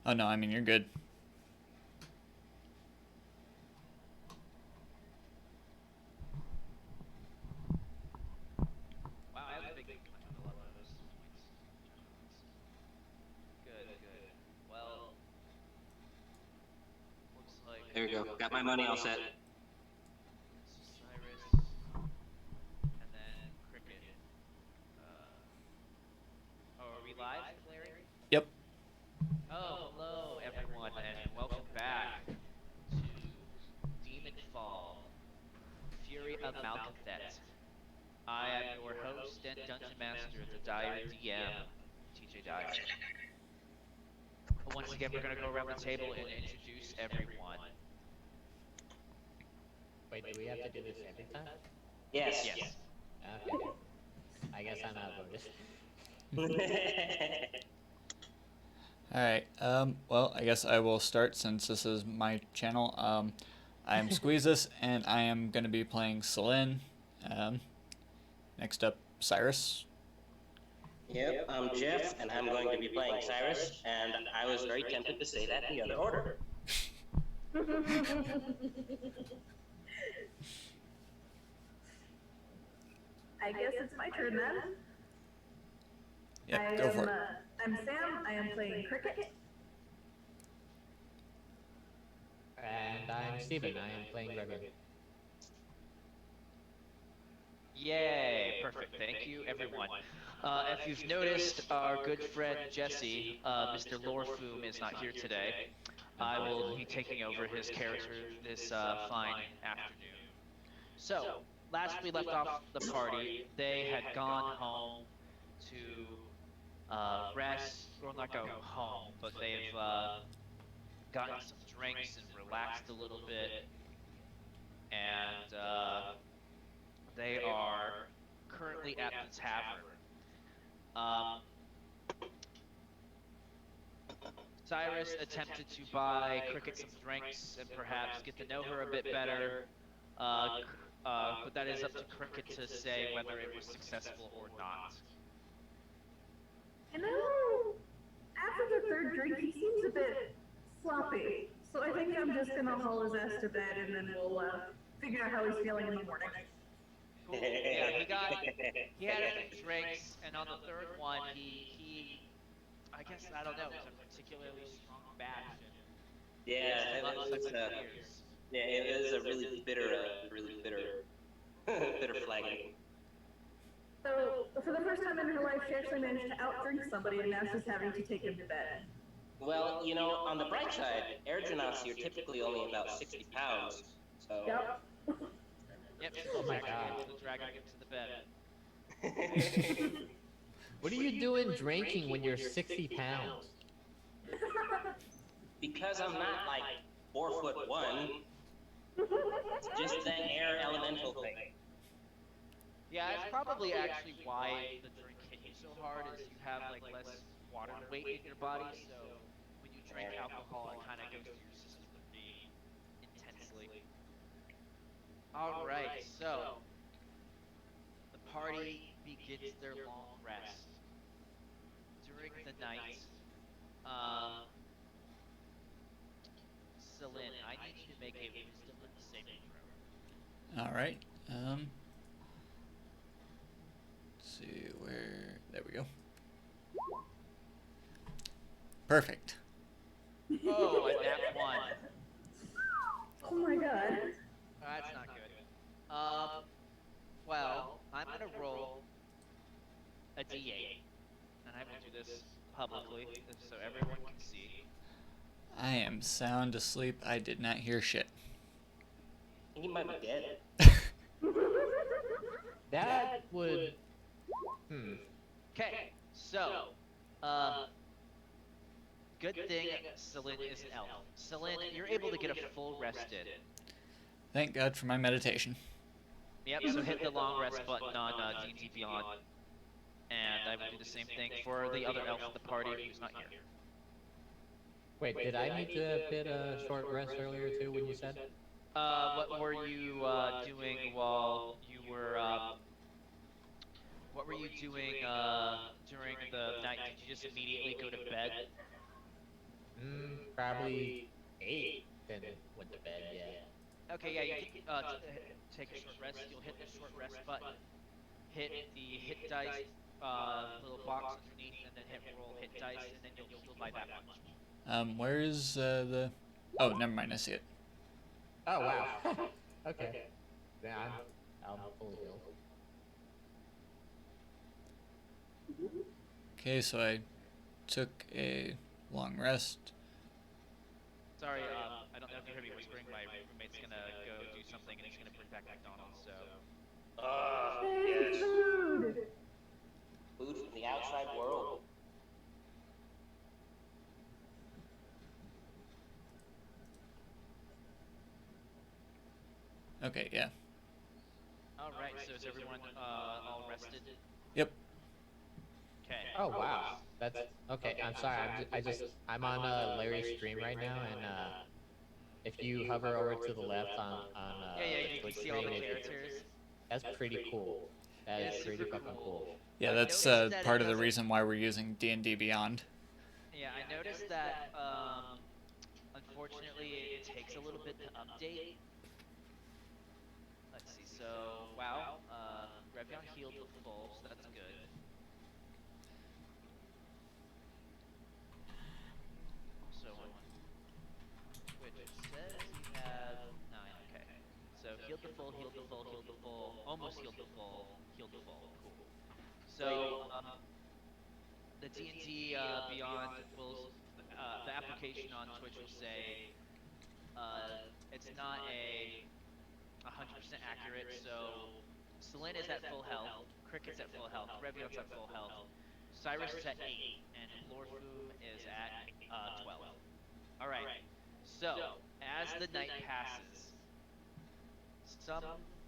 Oh no, I mean you're good. Wow, I have a big decline on a lot of those points. Good, good. Well, looks like There we go. Got my money all set. Cyrus and then Crickette. Are we live, Larry? Yep. Oh, hello everyone, and welcome back to Demonfall, Fury of Malcanthet. I am your host and dungeon master, the Dire DM, TJ Dyer. Once again, we're going to go around the table and introduce everyone. Wait, do we have to do this every time? Yes. Yes. Okay. I guess I'm outvoted. Alright, well, I guess I will start since this is my channel. I am Squeezus, and I am going to be playing Sil'lin. Next up, Cyrus. Yep, I'm Geoff, and I'm going to be playing Cyrus, and I was very tempted to say that in the other order. I guess it's my turn then. Yep, go for it. I'm Sam. I am playing Crickette. And I'm Steven. I am playing Revion. Yay! Perfect. Thank you, everyone. If you've noticed, our good friend Jesse, Mr. Lorfume, is not here today. I will be taking over his character this fine afternoon. So, last we left off the party, they had gone home to rest, or not go home, but they've gotten some drinks and relaxed a little bit, and they are currently at the tavern. Cyrus attempted to buy Crickette some drinks and perhaps get to know her a bit better, but that is up to Crickette to say whether it was successful or not. You know, after the third drink, he seems a bit sloppy. So I think I'm just gonna haul his ass to bed, and then we'll figure out how he's feeling in the morning. Cool. Yeah, he had a few drinks, and on the third one, he I guess, I don't know, it was a particularly strong batch. Yeah, it was a really bitter, bitter flagging. So for the first time in her life, she actually managed to outdrink somebody, and now she's having to take him to bed. Well, you know, on the bright side, Airgenauts are typically only about 60 pounds, so... Yep. Yep, she was actually able to drag him to the bed. What are you doing drinking when you're 60 pounds? Because I'm not, like, 4'1". It's just the air elemental thing. Yeah, it's probably actually why the drink hit you so hard is you have like less water weight in your body, so when you drink alcohol, it kind of goes through your system pretty intensely. All right, so the party begins their long rest. During the night, Sil'lin, I need you to make a wisdom saving throw. Alright, let's see where... There we go. Perfect. Oh, and that one. Oh my god. That's not good. Well, I'm gonna roll a d8, and I will do this publicly so everyone can see. I am sound asleep. I did not hear shit. He might be dead. That would... Okay, so, good thing Sil'lin is an elf. Sil'lin, you're able to get a full rest in. Thank God for my meditation. Yep, so hit the long rest button on D&D Beyond. And I will do the same thing for the other elf in the party who's not here. Wait, did I need to hit a short rest earlier too when you said? What were you doing while you were, what were you doing during the night? Did you just immediately go to bed? Probably 8. Then went to bed. Yeah. Okay, yeah, you can take a short rest. You'll hit the short rest button, hit the hit dice little box underneath, and then hit roll hit dice, and then you'll heal by that much. Where is the? Oh, never mind. I see it. Oh wow. Okay. Then I'm fully healed. Okay, so I took a long rest. Sorry, I don't know if you heard me whispering. My roommate's gonna go do something, and he's gonna bring back McDonald's. So. Yes. Food! Food from the outside world. Okay, yeah. All right. So is everyone all rested? Yep. Okay. Oh wow. That's okay. I'm sorry. I'm on Larry's stream right now, and if you hover over to the left on Yeah, the you can Twitch see all stream, the characters. that's pretty cool. That It's is pretty super fucking cool. Yeah, I that's noticed that part it of the doesn't- reason why we're using D&D Beyond. Yeah, I noticed that unfortunately it takes a little bit to update. Let's see. So wow, Revion healed the full, so that's good. Also on Twitch it says you have 9. Okay. So healed the full, healed the full, healed the full, almost healed the full, healed the full. Cool. So the D&D Beyond will, the application on Twitch will say it's not a 100% accurate. So Sil'lin is at full health, Crickette's at full health, Revion's at full health, Cyrus is at 8, and Lorfume is at 12. All right. So as the night passes, some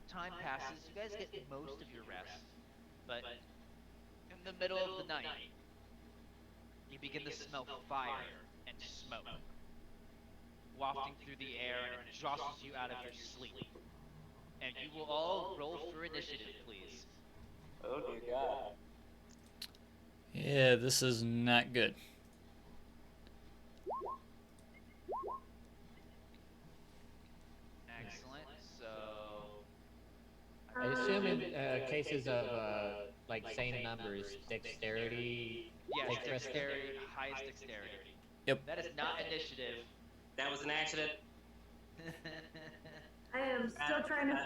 time passes. You guys get most of your rest, but in the middle of the night, you begin to smell fire and smoke wafting through the air, and it jostles you out of your sleep. And you will all roll for initiative, please. Oh dear God. Yeah, this is not good. Excellent. So I assume in cases of like same numbers, dexterity. yes, takes rest. dexterity, highest dexterity. Yep. That is not initiative. That was an accident. I am still trying to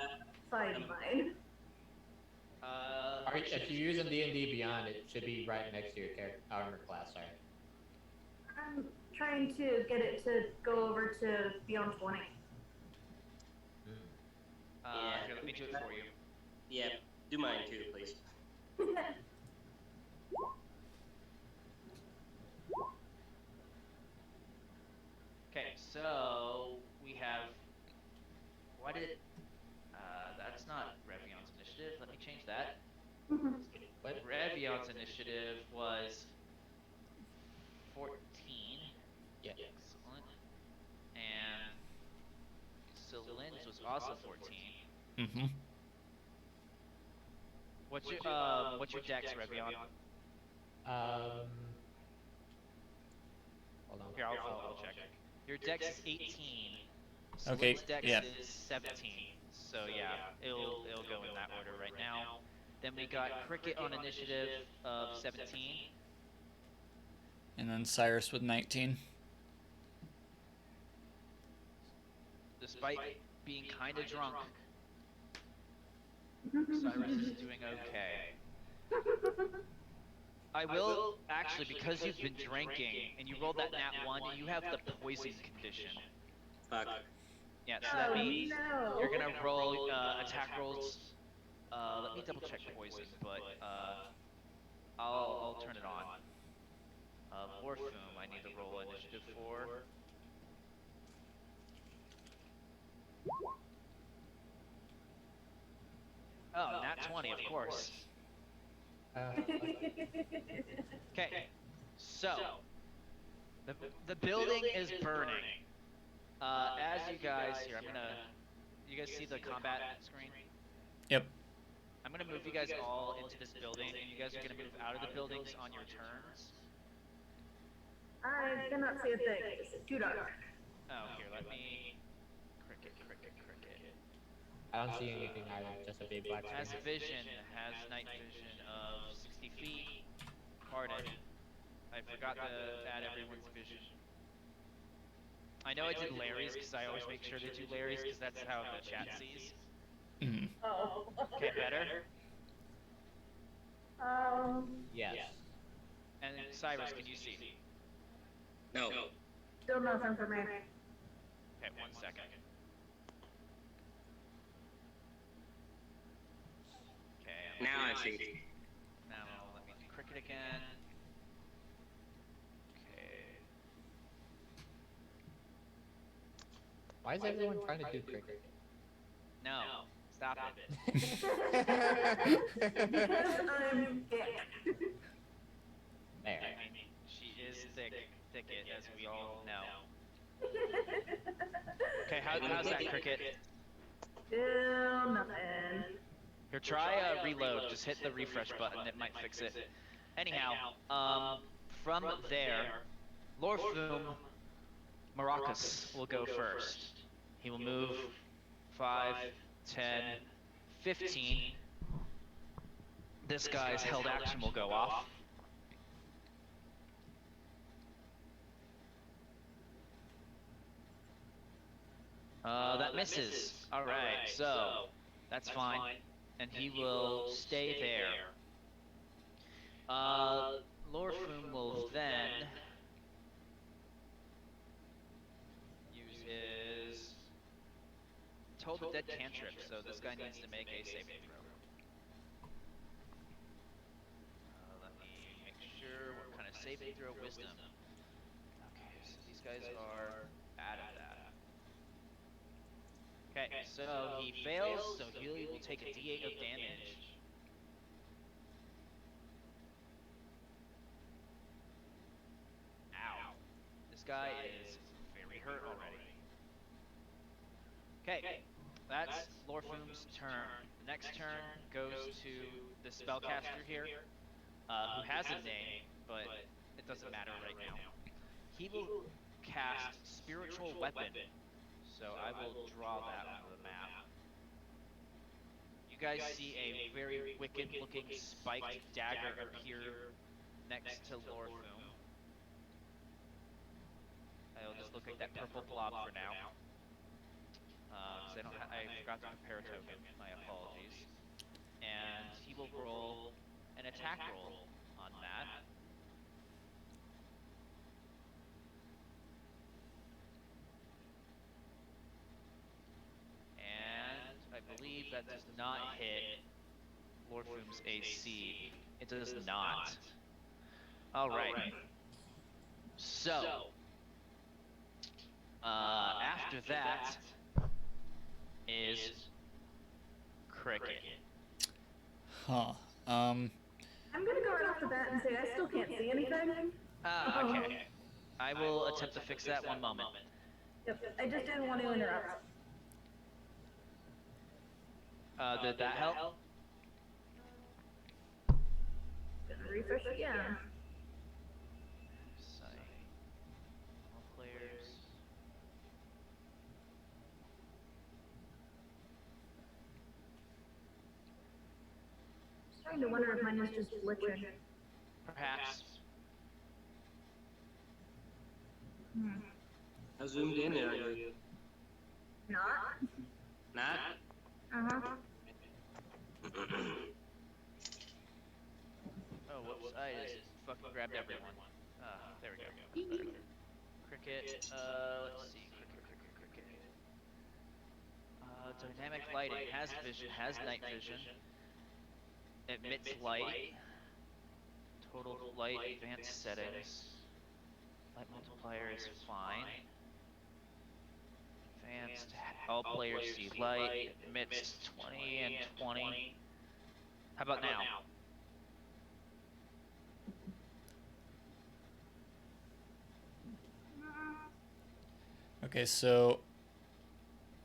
find mine. If you're using D&D Beyond, it should be right next to your armor class. Sorry. I'm trying to get it to go over to beyond 20. Here, let me do it for you. Yeah, do mine too, please. Okay, so we have. Why did? That's not Revion's initiative. Let me change that. What? Revion's initiative was 14. Yeah. Excellent. And Sil'lin's was also 14. Mm-hmm. What's your dex, Revion? Hold on. Here, I'll check. Your dex is 18. Okay, Sil'lin's dex yeah. is 17. So yeah, it'll go in that order right now. Then we got Crickette on initiative of 17. And then Cyrus with 19. Despite being kind of drunk, Cyrus is doing okay. I will actually, because you've been drinking and you rolled that nat 1, you have the poison condition. Fuck. Yeah, so that means no. you're gonna roll attack rolls. Let me double check poison, but I'll turn it on. Lorfume, I need to roll initiative for. Oh, nat 20, of course. Okay, so the building is burning. As you guys here, you guys see the combat screen? Yep. I'm gonna move you guys all into this building, and you guys are gonna move out of the buildings on your turns. I've cannot see a thing. It's too dark. Oh, here, let me... Crickette. I don't see anything either, just a big black Has screen. vision, has night vision of 60 feet. Pardon. I forgot to add everyone's vision. I know I did Larry's because I always make sure to do Larry's because that's how the chat sees. Mm. Oh. Okay, better? Yes. And Cyrus, can you see? No. Still nothing for me. Okay, 1 second. Okay. Now I see. Now let me do Crickette again. Okay. Why is everyone trying to do cricket? No, stop it. Because I'm thick. There. I mean, she is thicket, as we all know. Okay, how's that, Crickette? Still nothing. Here, try reload. Just hit the refresh button. It might fix it. Anyhow, from there, Lorfume Maracas will go first. He will move 5, 10, 15. This guy's held action will go off. That misses. Alright, so that's fine. And he will stay there. Lorfume will then use his Total Dead cantrip, so this guy needs to make a saving throw. Let me make sure what kind of saving throw. Wisdom. Okay, so these guys are bad at that. Okay, so he fails, so he will take a d8 of damage. Ow. This guy is very hurt already. Okay, that's Lorfume's turn. The next turn goes to the spellcaster here, who has a name, but it doesn't matter right now. He will cast Spiritual Weapon. So I will draw that on the map. You guys see a very wicked-looking spiked dagger appear next to Lorfume. It'll just look like that purple blob for now. Because I forgot to prepare a token. My apologies. And he will roll an attack roll on that. I believe that does not hit Lorfume's AC. It does not. Alright. So, after that is Crickette. Huh. I'm gonna go right off the bat and say I still can't see anything. Okay. I will attempt to fix that 1 moment. Yep, I just didn't want to interrupt. Did that help? Gonna refresh again. All players. Starting to wonder if mine is just glitching. Perhaps. How zoomed in are you? Not? Not? Uh-huh. Oh, whoops, I just fucking grabbed everyone. There we go. Better. Crickette, let's see. Crickette. Dynamic lighting has vision, has night vision. Emits light. Total light advanced settings. Light multiplier is fine. Advanced, all players see light, emits 20 and 20. How about now? Okay, so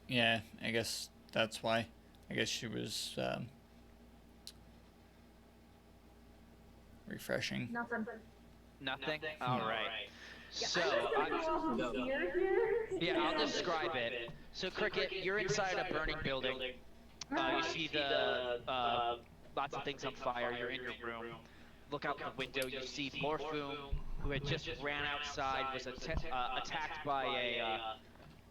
yeah, I guess that's why. I guess she was refreshing. Nothing. Nothing? Alright. So, I'm just gonna go off of here. yeah, I'll describe it. So, Cricket, you're inside a burning building. You see the lots of things on fire. You're in your room. Look out the window. You see Lorfume, who had just ran outside, was attacked by a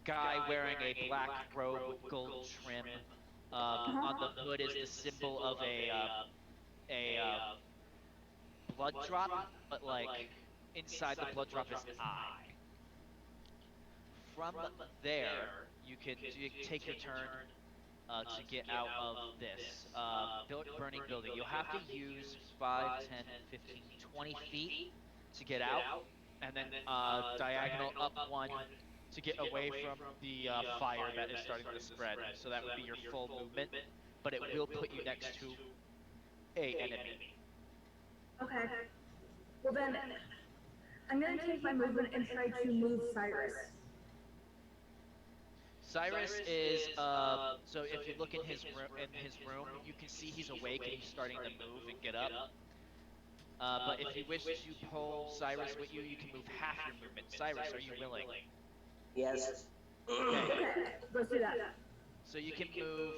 guy wearing a black robe with gold trim. On the hood is the symbol of a blood drop, but like inside the blood drop is eye. From there, you can take your turn to get out of this burning building. You'll have to use 5, 10, 15, 20 feet to get out, and then diagonal up 1 to get away from the fire that is starting to spread. So that would be your full movement, but it will put you next to a enemy. Okay. Well then, I'm gonna take my movement and try to move Cyrus. Cyrus is so if you look in his room, you can see he's awake and he's starting to move and get up. But if you wish to pull Cyrus with you, you can move half your movement. Cyrus, are you willing? Yes. Okay, let's do that. So you can move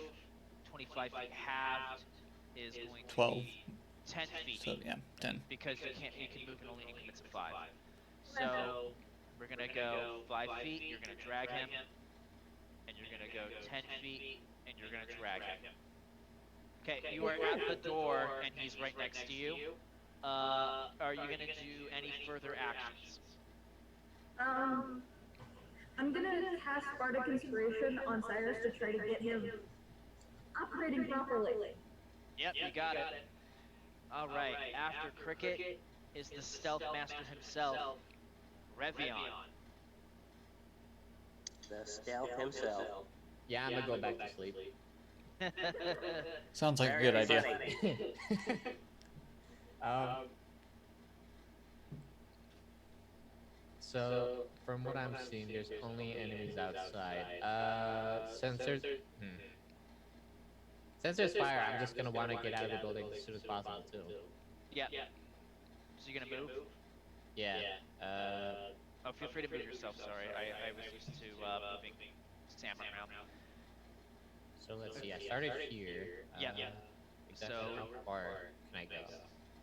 25 feet. Halved is going to 12. be 10 feet. So yeah, 10. Because you can move in only increments of 5. So we're gonna go 5 feet. You're gonna drag him, and you're gonna go 10 feet, and you're gonna drag him. Okay, you are at the door, and he's right next to you. Are you gonna do any further actions? I'm gonna cast Bardic Inspiration on Cyrus to try to get him operating properly. Yep, you got it. All right. After Cricket is the stealth master himself, Revion. The stealth himself. Yeah, I'm gonna go back to sleep. Sounds like a good Very idea. funny. So from what I'm seeing, there's only enemies outside. Since there's fire, I'm just gonna want to get out of the building as soon as possible too. Yeah. So you're gonna move? Yeah. Oh, feel free to move yourself. Sorry, I was used to moving Sam around. So let's see. I started here. Yeah. Exactly how far can I go?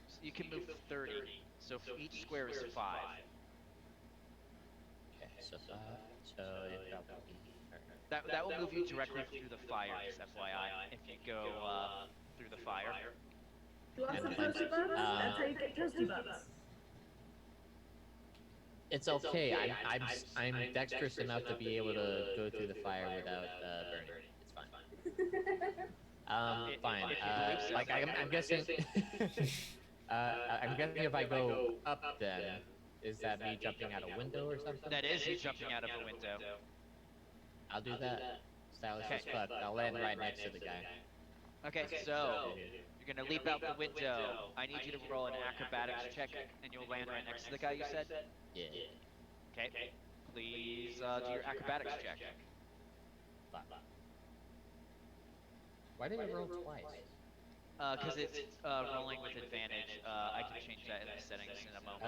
So you can move 30. So for each square is 5. Okay, so it probably. That will move you directly through the fire, just FYI, if you go through the fire. You want some toasty buns? That's how you get toasty buns. It's okay. I'm dexterous enough to be able to go through the fire without burning. It's fine. Fine. Like I'm guessing. I'm guessing if I go up, then is that me jumping out a window or something? That is you jumping out of a window. I'll do that. Stylish as fuck. I'll land right next to the guy. Okay, so you're gonna leap out the window. I need you to roll an acrobatics check, and you'll land right next to the guy. You said. Yeah. Okay. Please do your acrobatics check. Why did it roll twice? Because it's rolling with advantage. I can change that in the settings in a moment.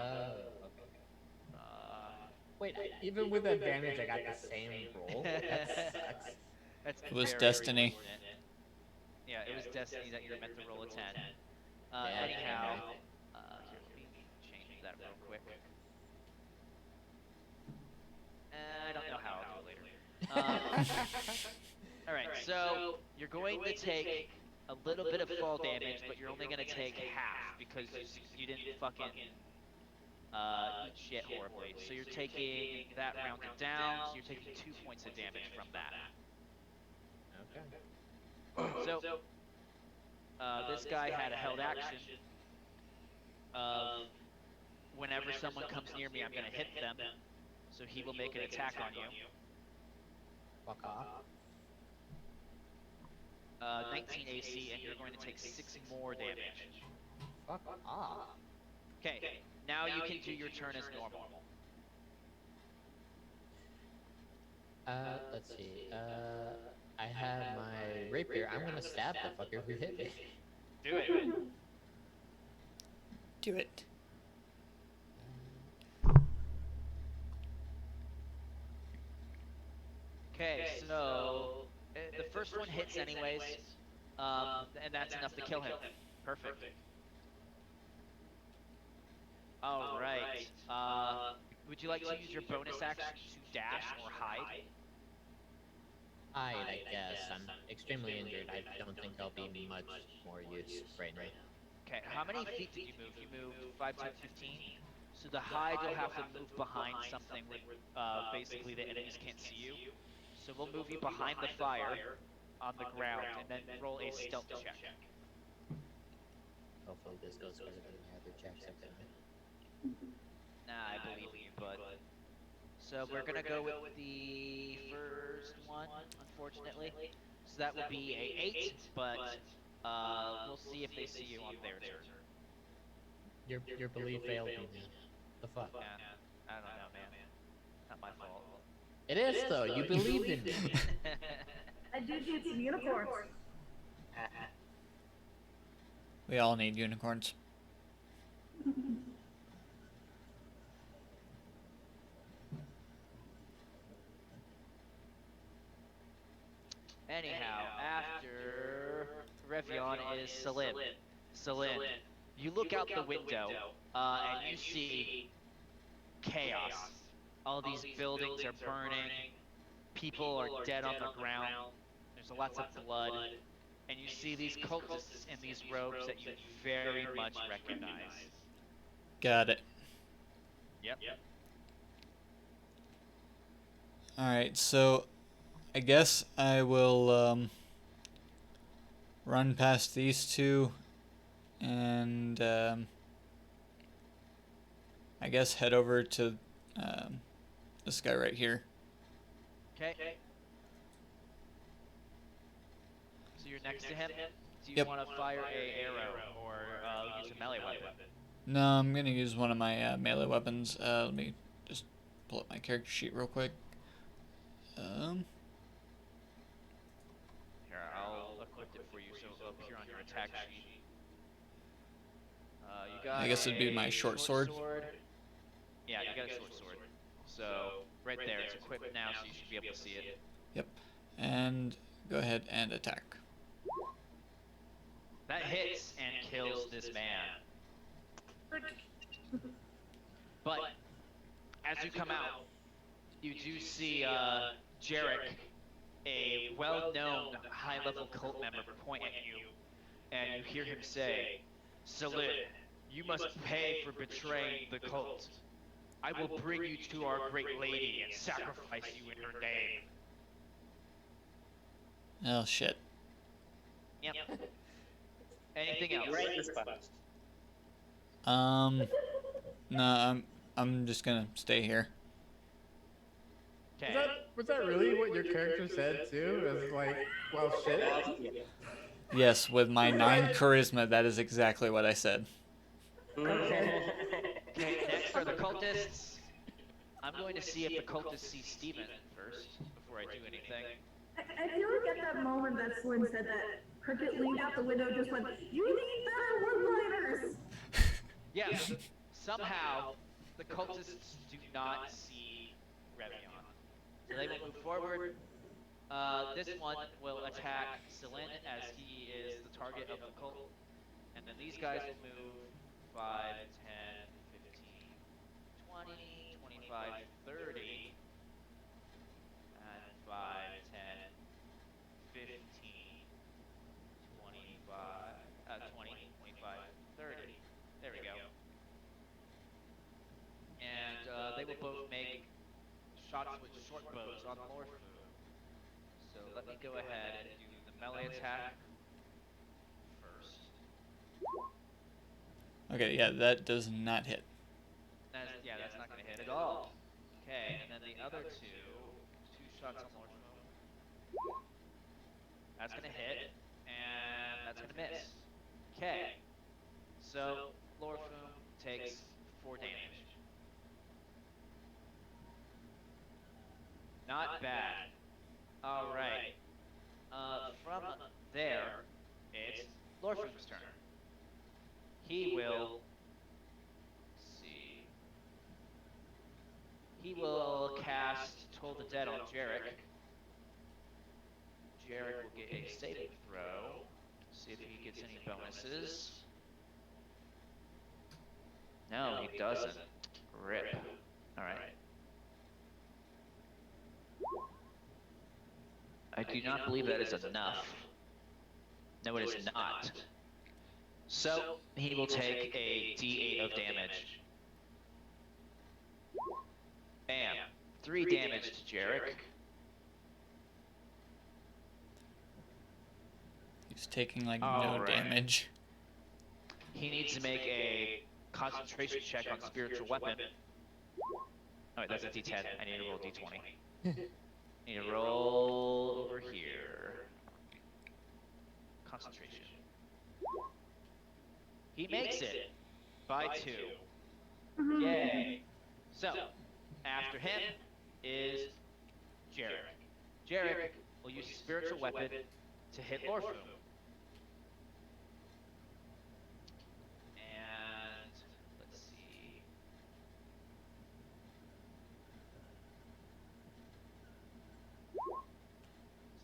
Okay. Wait, even with advantage, I got the same roll? That sucks. That's It was very destiny. unfortunate. Yeah, it was destiny that you were meant to roll a 10. Yeah, Anyhow, okay. here, let me change that real quick. I don't know how I'll do it later. Alright, so you're going to take a little bit of fall damage, but you're only going to take half because you didn't fucking eat shit horribly. So you're taking that rounded down, so you're taking 2 points of damage from that. Okay. So, this guy had a held action of whenever someone comes near me, I'm going to hit them. So he will make an attack on you. Fuck off. 19 AC, and you're going to take 6 more damage. Fuck off. Okay, now you can do your turn as normal. Let's see. I have my rapier. I'm gonna stab the fucker who hit me. Do it. Do it. Okay, so the first one hits anyways, and that's enough to kill him. Perfect. All right. Would you like to use your bonus action to dash or hide? I guess. I'm extremely injured. I don't think I'll be much more use right now. Okay, how many feet did you move? You moved 5, 10, 15. So the hide, you'll have to move behind something where basically the enemies can't see you. So we'll move you behind the fire on the ground and then roll a stealth check. Hopefully this goes better than my other checks I've done. Nah, I believe in you, bud. So we're gonna go with the first one, unfortunately. So that would be a 8, but we'll see if they see you on their turn. Your belief failed me, man. The fuck? Yeah, I don't know, man. Not my fault. It is though. You believed in me. I did get some unicorns. We all need unicorns. Anyhow, after Revion is Sil'lin. Sil'lin, you look out the window and you see chaos. All these buildings are burning. People are dead on the ground. There's lots of blood. And you see these cultists in these robes that you very much recognize. Got it. Yep. Alright, so I guess I will run past these two and I guess head over to this guy right here. Okay. So you're next to him? Do you Yep. want to fire a arrow or use a melee weapon? No, I'm gonna use one of my melee weapons. Let me just pull up my character sheet real quick. Here, I'll equip it for you so it'll appear on your attack sheet. You got I guess it'd be my short sword. Yeah, you got a short sword. So, right there, it's equipped now, so you should be able to see it. Yep. And go ahead and attack. That hits and kills this man. But, as you come out, you do see Jarek, a well-known high-level cult member, point at you, and you hear him say, "Sil'lin, you must pay for betraying the cult. I will bring you to our great lady and sacrifice you in her name." Oh shit. Yep. Anything else? Great response. No, I'm just gonna stay here. Okay. Was that really what your character said too? It was like, well, shit. Yes, with my 9 charisma, that is exactly what I said. Okay, next are the cultists. I'm going to see if the cultists see Steven first before I do anything. I feel like at that moment that Slim said that, Crickette leaned out the window and just went, "You need better one-liners!" Yeah, somehow the cultists do not see Revion. So they will move forward. This one will attack Sil'lin as he is the target of the cult. And then these guys will move 5, 10, 15, 20, 25, 30. And 5, 10, 15, 25, 20, 25, 30. There we go. And they will both make shots with short bows on Lorfume. So let me go ahead and do the melee attack first. Okay, yeah, that does not hit. That's not going to hit at all. Okay, and then the other two shots on Lorfume. That's going to hit, and that's going to miss. Okay, so Lorfume takes 4 damage. Not bad. Alright. From there, it's Lorfume's turn. He will... see... He will cast Toll the Dead on Jarek. Jarek will get a saving throw. See if he gets any bonuses. No, he doesn't. Rip. Alright. I do not believe that is enough. No, it is not. So, he will take a D8 of damage. Bam. 3 damage to Jarek. He's taking like no damage. He needs to make a concentration check on spiritual weapon. Oh wait, that's a D10. I need to roll D20. Need to roll over here. Concentration. He makes it by 2. Yay. So, after him is Jarek. Jarek will use his spiritual weapon to hit Lorfume. And let's see.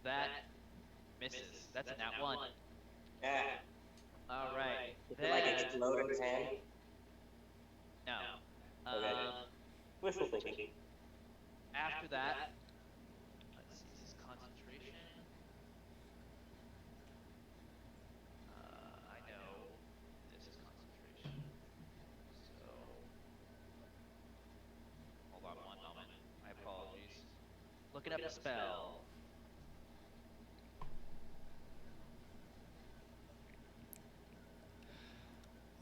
So that misses. That's a nat 1. Yeah. Alright. Is it like explode his hand? No. Okay. Wishful thinking. After that, let's see, this is concentration. I know this is concentration. So, hold on one moment. My apologies. Looking up the spell.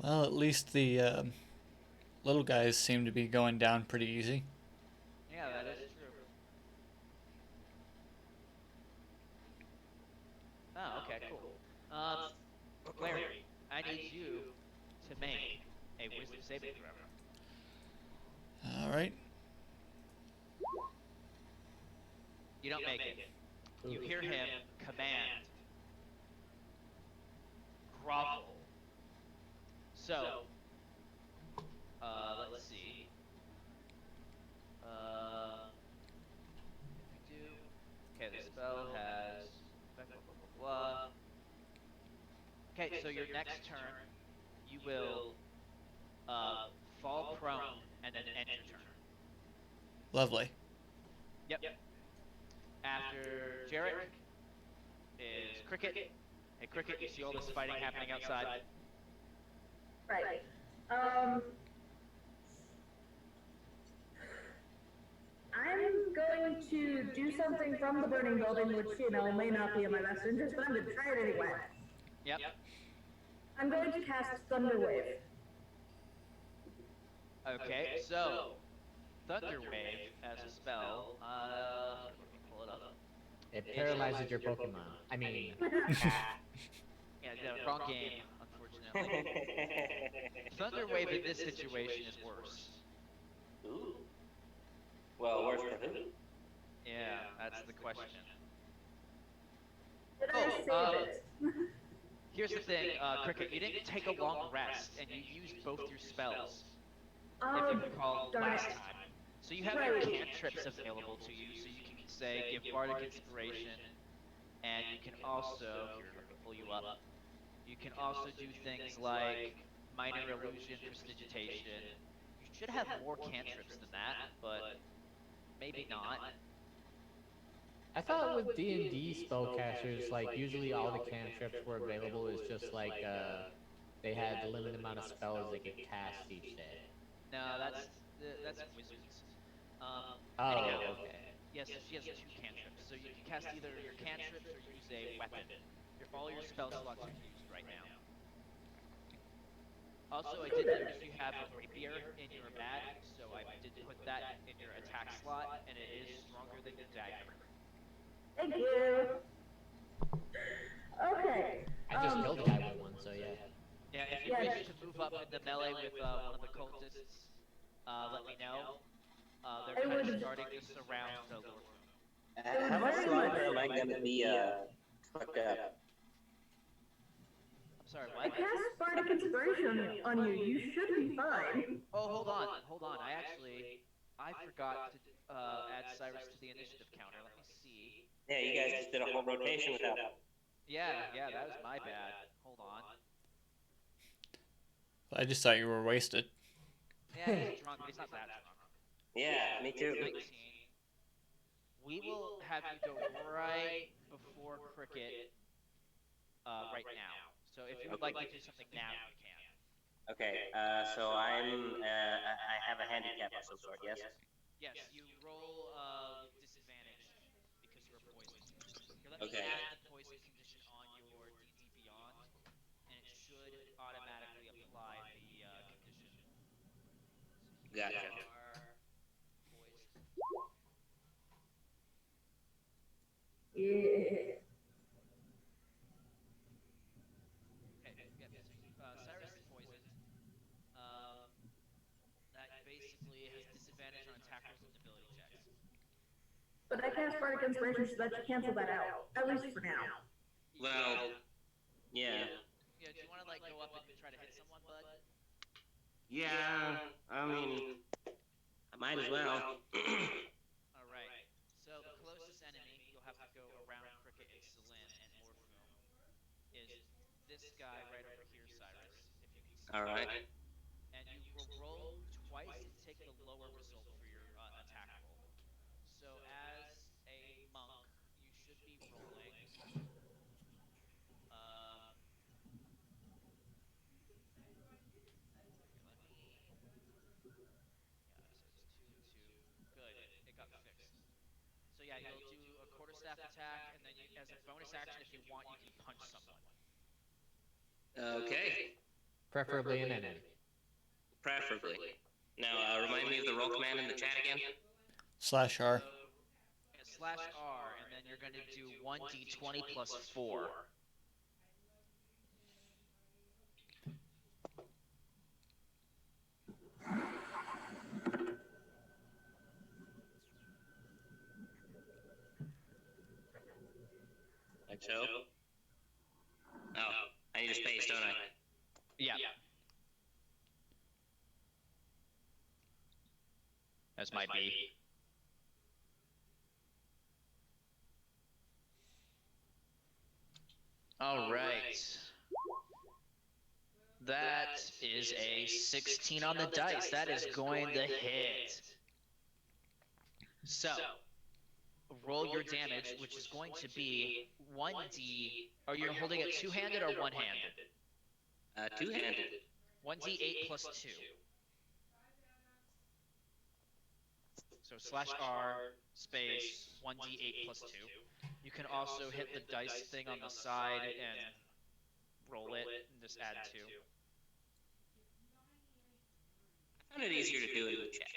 Well, at least the little guys seem to be going down pretty easy. Yeah, that is true. Oh, okay, cool. Larry, I need you to make a wisdom saving throw. Alright. You don't make it. You hear him command. Grovel. So, let's see. Okay, the spell has blah, blah, blah, blah. Okay, so your next turn, you will fall prone and then end your turn. Lovely. Yep. After Jarek is Crickette. Hey, Crickette, you see all this fighting happening outside? Right. I'm going to do something from the burning building, which, you know, may not be in my best interest, but I'm going to try it anyway. Yep. I'm going to cast Thunder Wave. Okay, so Thunder Wave as a spell. Let me pull it up. It paralyzes your Pokemon. I mean, Yeah, the wrong game, unfortunately. Thunder Wave in this situation is worse. Ooh. Well, worse for who? Yeah, that's the question. Did I save it? Here's the thing, Crickette, you didn't take a long rest, and you used both your spells, if you recall darn last it. time. So you have your cantrips available to you, so you can say, give Bardic Inspiration, and you can also, here, let me pull you up, you can also do things like Minor Illusion, Prestidigitation. You should have more cantrips than that, but maybe not. I thought with D&D spellcasters, like, usually all the cantrips were available is just like, they had the limited amount of spells they could cast each day. No, that's wizards. Anyhow, okay. Yes, so she has 2 cantrips, so you can cast either your cantrips or use a weapon. All your spell slots are used right now. Also, I did notice you have a rapier in your bag, so I did put that in your attack slot, and it is stronger than your dagger. Thank you. Okay. I just killed a guy with one, so yeah. Yeah, if you wish to move up in the melee with one of the cultists, let me know. They're kind of starting to surround the Lorfume. How much longer am I going to be fucked up? I'm sorry, I what? cast Bardic Inspiration on you. You should be fine. Oh, hold on. I forgot to. add Cyrus to the initiative counter. Let me see. Yeah, you guys just did a whole rotation without. Yeah, that was my bad. Hold on. I just thought you were wasted. Yeah, he's drunk, but he's not that drunk. Yeah, me too. 19. We will have you go right before Crickette right now. So if you would like to do something now, you can. Okay, so I have a handicap of some sort, yes? Yes, you roll with disadvantage because you are poisoned. Here, let me Okay. add the poison condition on your D&D Beyond, and it should automatically apply the condition. So you Gotcha. are poisoned. Yeah. Okay, yeah, so Cyrus is poisoned. That basically has disadvantage on attack rolls and ability checks. But I cast Bardic Inspiration, so that should cancel that out. At least for now. Well, yeah. Yeah, do you want to like go up and try to hit someone, bud? Yeah, I mean, I might as well. All right. So the closest enemy you'll have to go around Crickette and Sil'lin and Lorfume is this guy right over here, Cyrus, if you can see. All right. And you will roll twice and take the lower result for your attack roll. So as a monk, you should be rolling. Good. It got fixed. So yeah, you'll do a quarterstaff attack, and then as a bonus action, if you want, you can punch someone. Okay. Preferably an enemy. Preferably. Now, remind me of the roll command in the chat again. /R. So, /R, and then you're going to do 1d20 plus 4. Like so. Oh, I need a space, don't I? Yeah. As might be. All right. That is a 16 on the dice. That is going to hit. So, roll your damage, which is going to be 1d. Are you holding it two-handed or one-handed? Two-handed. 1d8 plus 2. So /R space 1d8 plus 2. You can also hit the dice thing on the side and roll it and just add 2. I found it easier to do in the chat.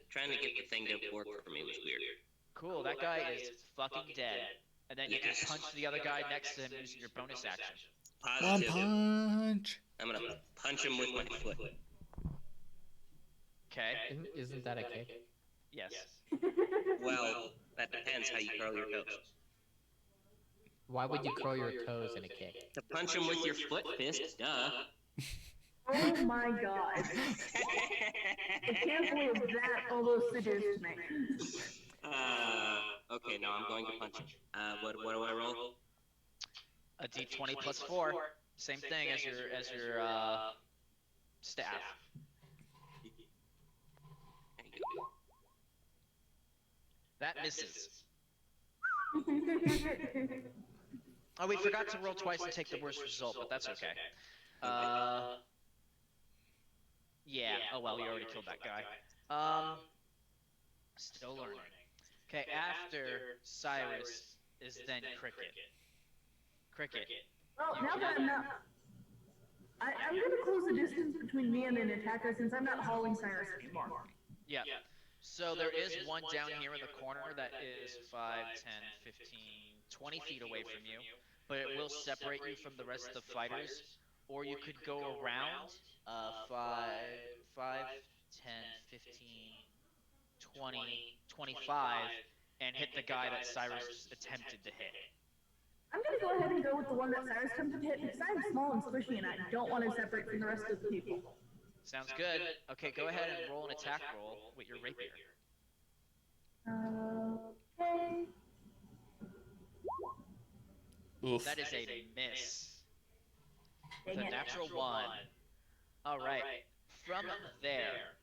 Trying to get the thing to work for me was weird. Cool, that guy is fucking dead. And then you can punch the other guy next to him using your bonus action. One Positive. punch. I'm gonna punch him with my foot. Okay. Isn't that a kick? Yes. Well, that depends how you curl your toes. Why would you curl your toes in a kick? To punch him with your foot fist, duh. Oh my god. I can't believe that almost seduced me. Okay, no, I'm going to punch him. What do I roll? A d20 plus 4. Same thing as your staff. There you go. That misses. Oh, we forgot to roll twice and take the worst result, but that's okay. Yeah, oh well, we already killed that guy. Still learning. Okay, after Cyrus is then Crickette. Crickette. Well, now that I'm not... I'm going to close the distance between me and an attacker since I'm not hauling Cyrus anymore. Yeah. So there is one down here in the corner that is 5, 10, 15, 20 feet away from you, but it will separate you from the rest of the fighters, or you could go around 5, 10, 15, 20, 25, and hit the guy that Cyrus just attempted to hit. I'm going to go ahead and go with the one that Cyrus comes to hit because I'm small and squishy and I don't want to separate from the rest of the people. Sounds good. Okay, go ahead and roll an attack roll with your rapier. Oof. That is a miss. With Dang a it. natural 1. All right. From there,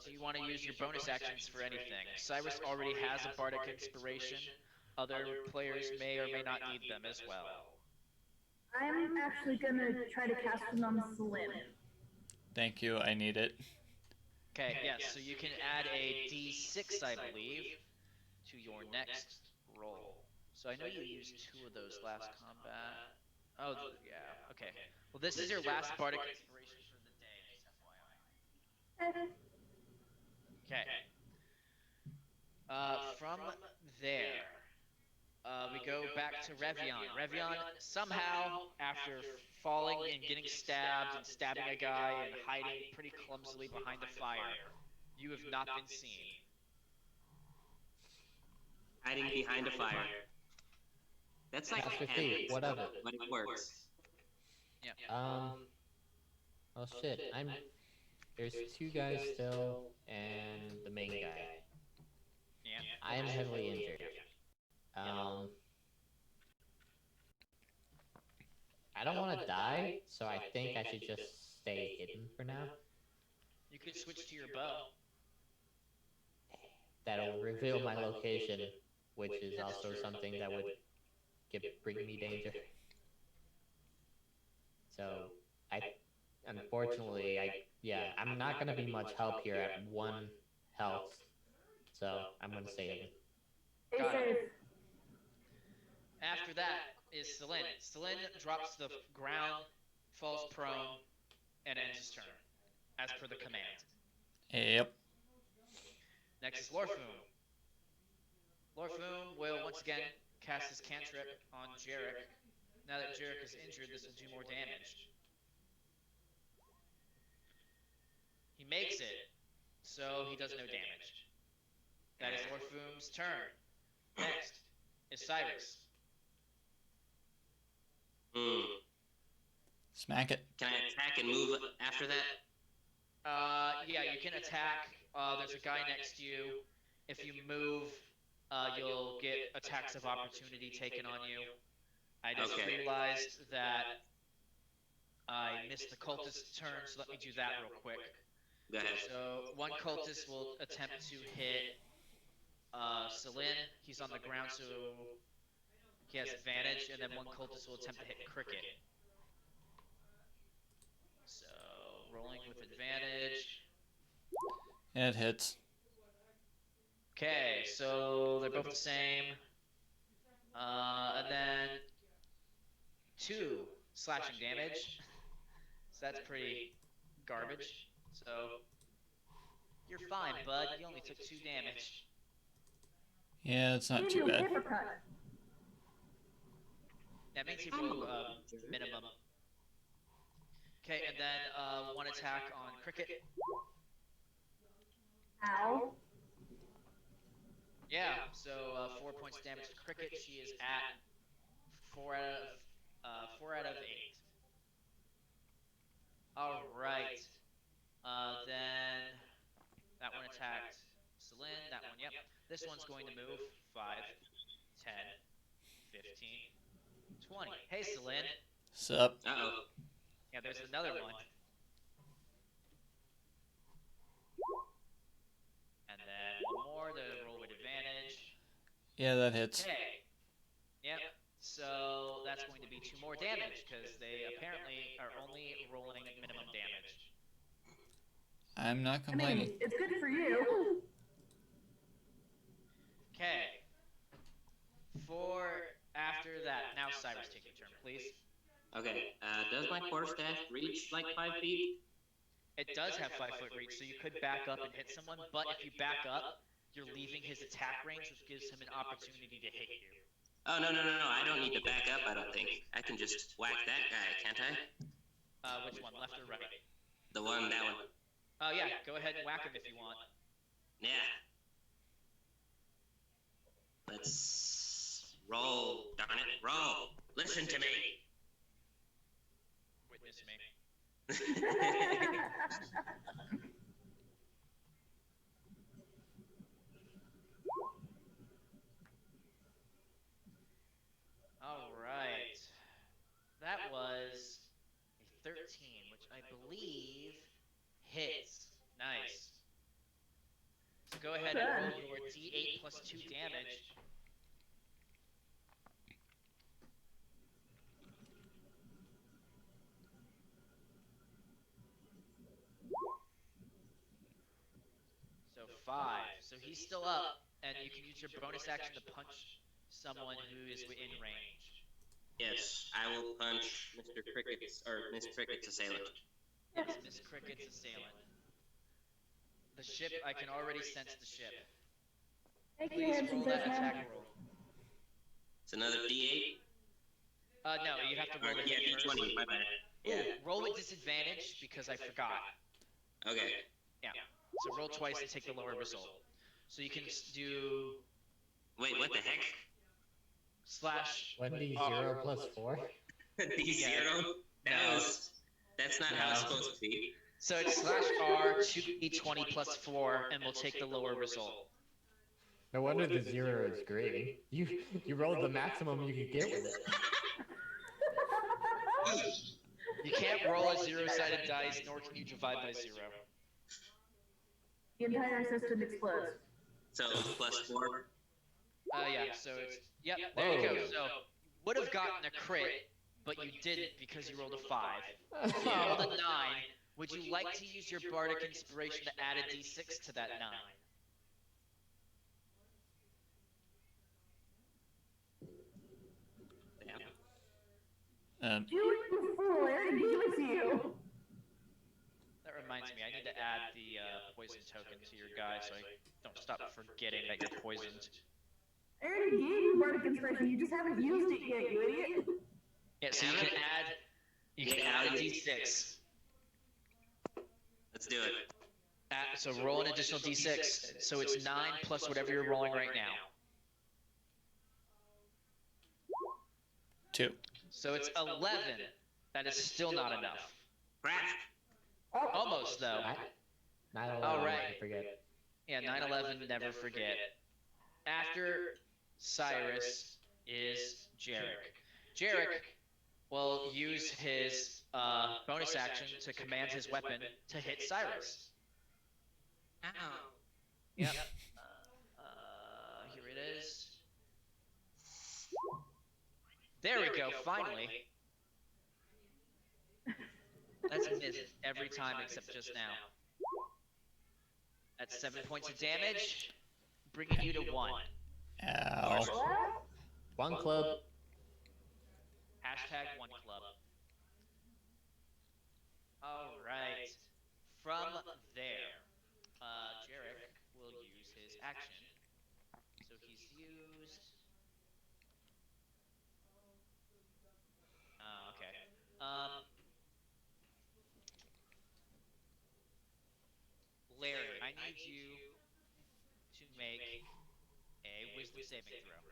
do you want to use your bonus actions for anything? Cyrus already has a bardic inspiration. Other players may or may not need them as well. I'm actually gonna try to cast it on Sil'lin. Thank you. I need it. Okay, yes, so you can add a d6, I believe, to your next roll. So I know you used 2 of those last combat. Oh, yeah, okay. Well, this is your last bardic inspiration for the day, just FYI. Okay. From there, we go back to Revion. Revion, somehow, after falling and getting stabbed and stabbing a guy and hiding pretty clumsily behind a fire, you have not been seen. Hiding behind a fire. That's like Master hand Thief, what of it? but it works. Yeah. Oh shit, there's 2 guys still, and the main guy. Yeah. I am heavily injured. I don't want to die, so I think I should just stay hidden for now. You could switch to your bow. That'll reveal my location, which is also something that would bring me danger. So, unfortunately, I'm not gonna be much help here at 1 health, so I'm gonna stay hidden. Stay Got it. safe. After that is Sil'lin. Sil'lin drops to the ground, falls prone, and ends his turn, as per the command. Yep. Next is Lorfume. Lorfume will once again cast his cantrip on Jarek. Now that Jarek is injured, this will do more damage. He makes it, so he does no damage. That is Lorfume's turn. Next is Cyrus. Smack it. Can I attack and move after that? Yeah, you can attack. There's a guy next to you. If you move, you'll get attacks of opportunity taken on you. I just realized that I missed the cultist's turn, so let me do that real quick. Go ahead. So one cultist will attempt to hit Sil'lin. He's on the ground, so he has advantage, and then one cultist will attempt to hit Crickette. So rolling with advantage. It hits. Okay, so they're both the same. And then 2 slashing damage. So that's pretty garbage. So you're fine, bud. You only took 2 damage. Yeah, it's not Give too you a bad. paper cut. That means he rolled minimum. Okay, and then 1 attack on Crickette. Ow. Yeah, so 4 points damage to Crickette. She is at 4 out of 8. All right. Then that one attacked Sil'lin. That one, yep. This one's going to move 5, 10, 15, 20. Hey, Sil'lin. Sup? Uh-oh. Yeah, there's another one. And then 1 more to roll with advantage. Yeah, that hits. Okay. Yep. So that's going to be 2 more damage because they apparently are only rolling minimum damage. I'm not I mean, complaining. it's good for you. Okay. For after that, now Cyrus, take your turn, please. Okay, does my quarterstaff reach like 5 feet? It does have 5-foot reach, so you could back up and hit someone, but if you back up, you're leaving his attack range, which gives him an opportunity to hit you. Oh, no, I don't need to back up, I don't think. I can just whack that guy, can't I? Which one, left or right? That one. Oh, yeah, go ahead and whack him if you want. Yeah. Let's roll, darn it, roll! Listen to me! Witness me. All go ahead and roll your D8 plus 2 damage. So 5. So he's still up, and you can use your bonus action to punch someone who is within range. Yes, I will punch Mr. Cricket's or Miss Cricket's assailant. It's Miss Cricket's assailant. The ship, I can already sense the ship. Please roll that attack roll. It's another D8. No, you'd have to roll the Yeah, hit first. D20. My bad. Ooh, Yeah. roll with disadvantage because I forgot. Okay. Yeah. So roll twice to take the lower result. So you can do. Wait, what the heck? Slash. 1d0 plus 4? D0? That's not how it's supposed to be. So it's slash R 2d20 plus 4, and we'll take the lower result. No wonder the 0 is green. You rolled the maximum you could get with it. You can't roll a 0-sided dice, nor can you divide by 0. The entire system explodes. So plus 4. Yeah, so it's. Yep, there you go. So you would have gotten a crit, but you didn't because you rolled a 5. You rolled a 9. Would you like to use your bardic inspiration to add a d6 to that 9? Do it, you fool! I already gave it to you! That reminds me, I need to add the poison token to your guy so I don't stop forgetting that you're poisoned. I already gave you Bardic Inspiration, you just haven't used it yet, you idiot! Yeah, so you can add a d6. Let's do it. So roll an additional d6, so it's 9 plus whatever you're rolling right now. 2. So it's 11. That is still not enough. Crap. Almost, though. 9/11, All right. I forget. Yeah, 9/11, never forget. After Cyrus is Jarek. Jarek will use his bonus action to command his weapon to hit Cyrus. Ow. Yep. Here it is. There we go, finally. That's missed every time except just now. That's 7 points of damage, bringing you to 1. Ow. One club. Hashtag 1 club. Alright. From there, Jarek will use his action. So he's used... Oh, okay. Larry, I need you to make a wisdom saving throw.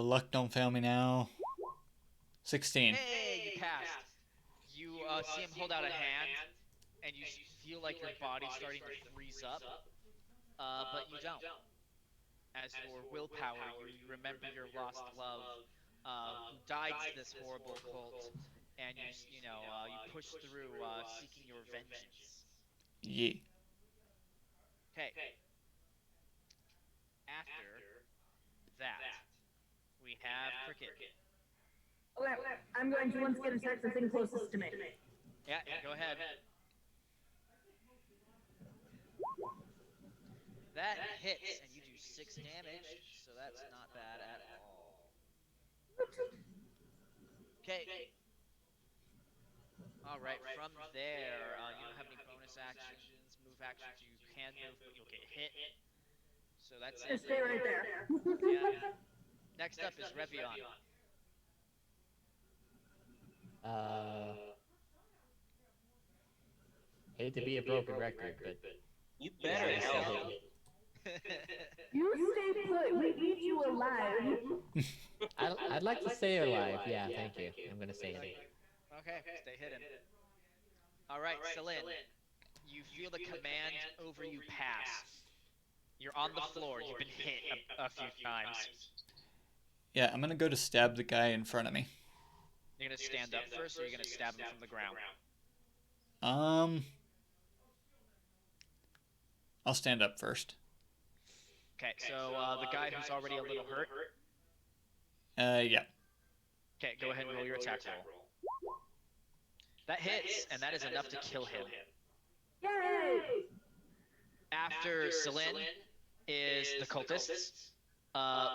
Luck don't fail me now. 16. Hey, you passed. You see him hold out a hand, and you feel like your body's starting to freeze up, but you don't. As your willpower, you remember your lost love, who died to this horrible cult, and you push through, seeking your vengeance. Yeah. Okay. After that, we have Crickette. Okay, I'm going to once again attack the thing closest to me. Yeah, go ahead. That hits, and you do 6 damage, so that's not bad at all. Okay. Alright, from there, you don't have any bonus actions, move actions, you can move, but you'll get hit. So that's it. Just stay right there. Yeah. Next up is Revion. Hate to be a broken record, but You better yeah, help. You stay put, we need you alive. I'd like to stay alive. Yeah, thank you. I'm gonna stay hidden. Okay, stay hidden. Alright, Sil'lin. You feel the command over you pass. You're on the floor, you've been hit a few times. Yeah, I'm gonna go to stab the guy in front of me. You're gonna stand up first, or you're gonna stab him from the ground? I'll stand up first. Okay, so the guy who's already a little hurt. Yeah. Okay, go ahead and roll your attack roll. That hits, and that is enough to kill him. Yay! After Sil'lin is the cultists.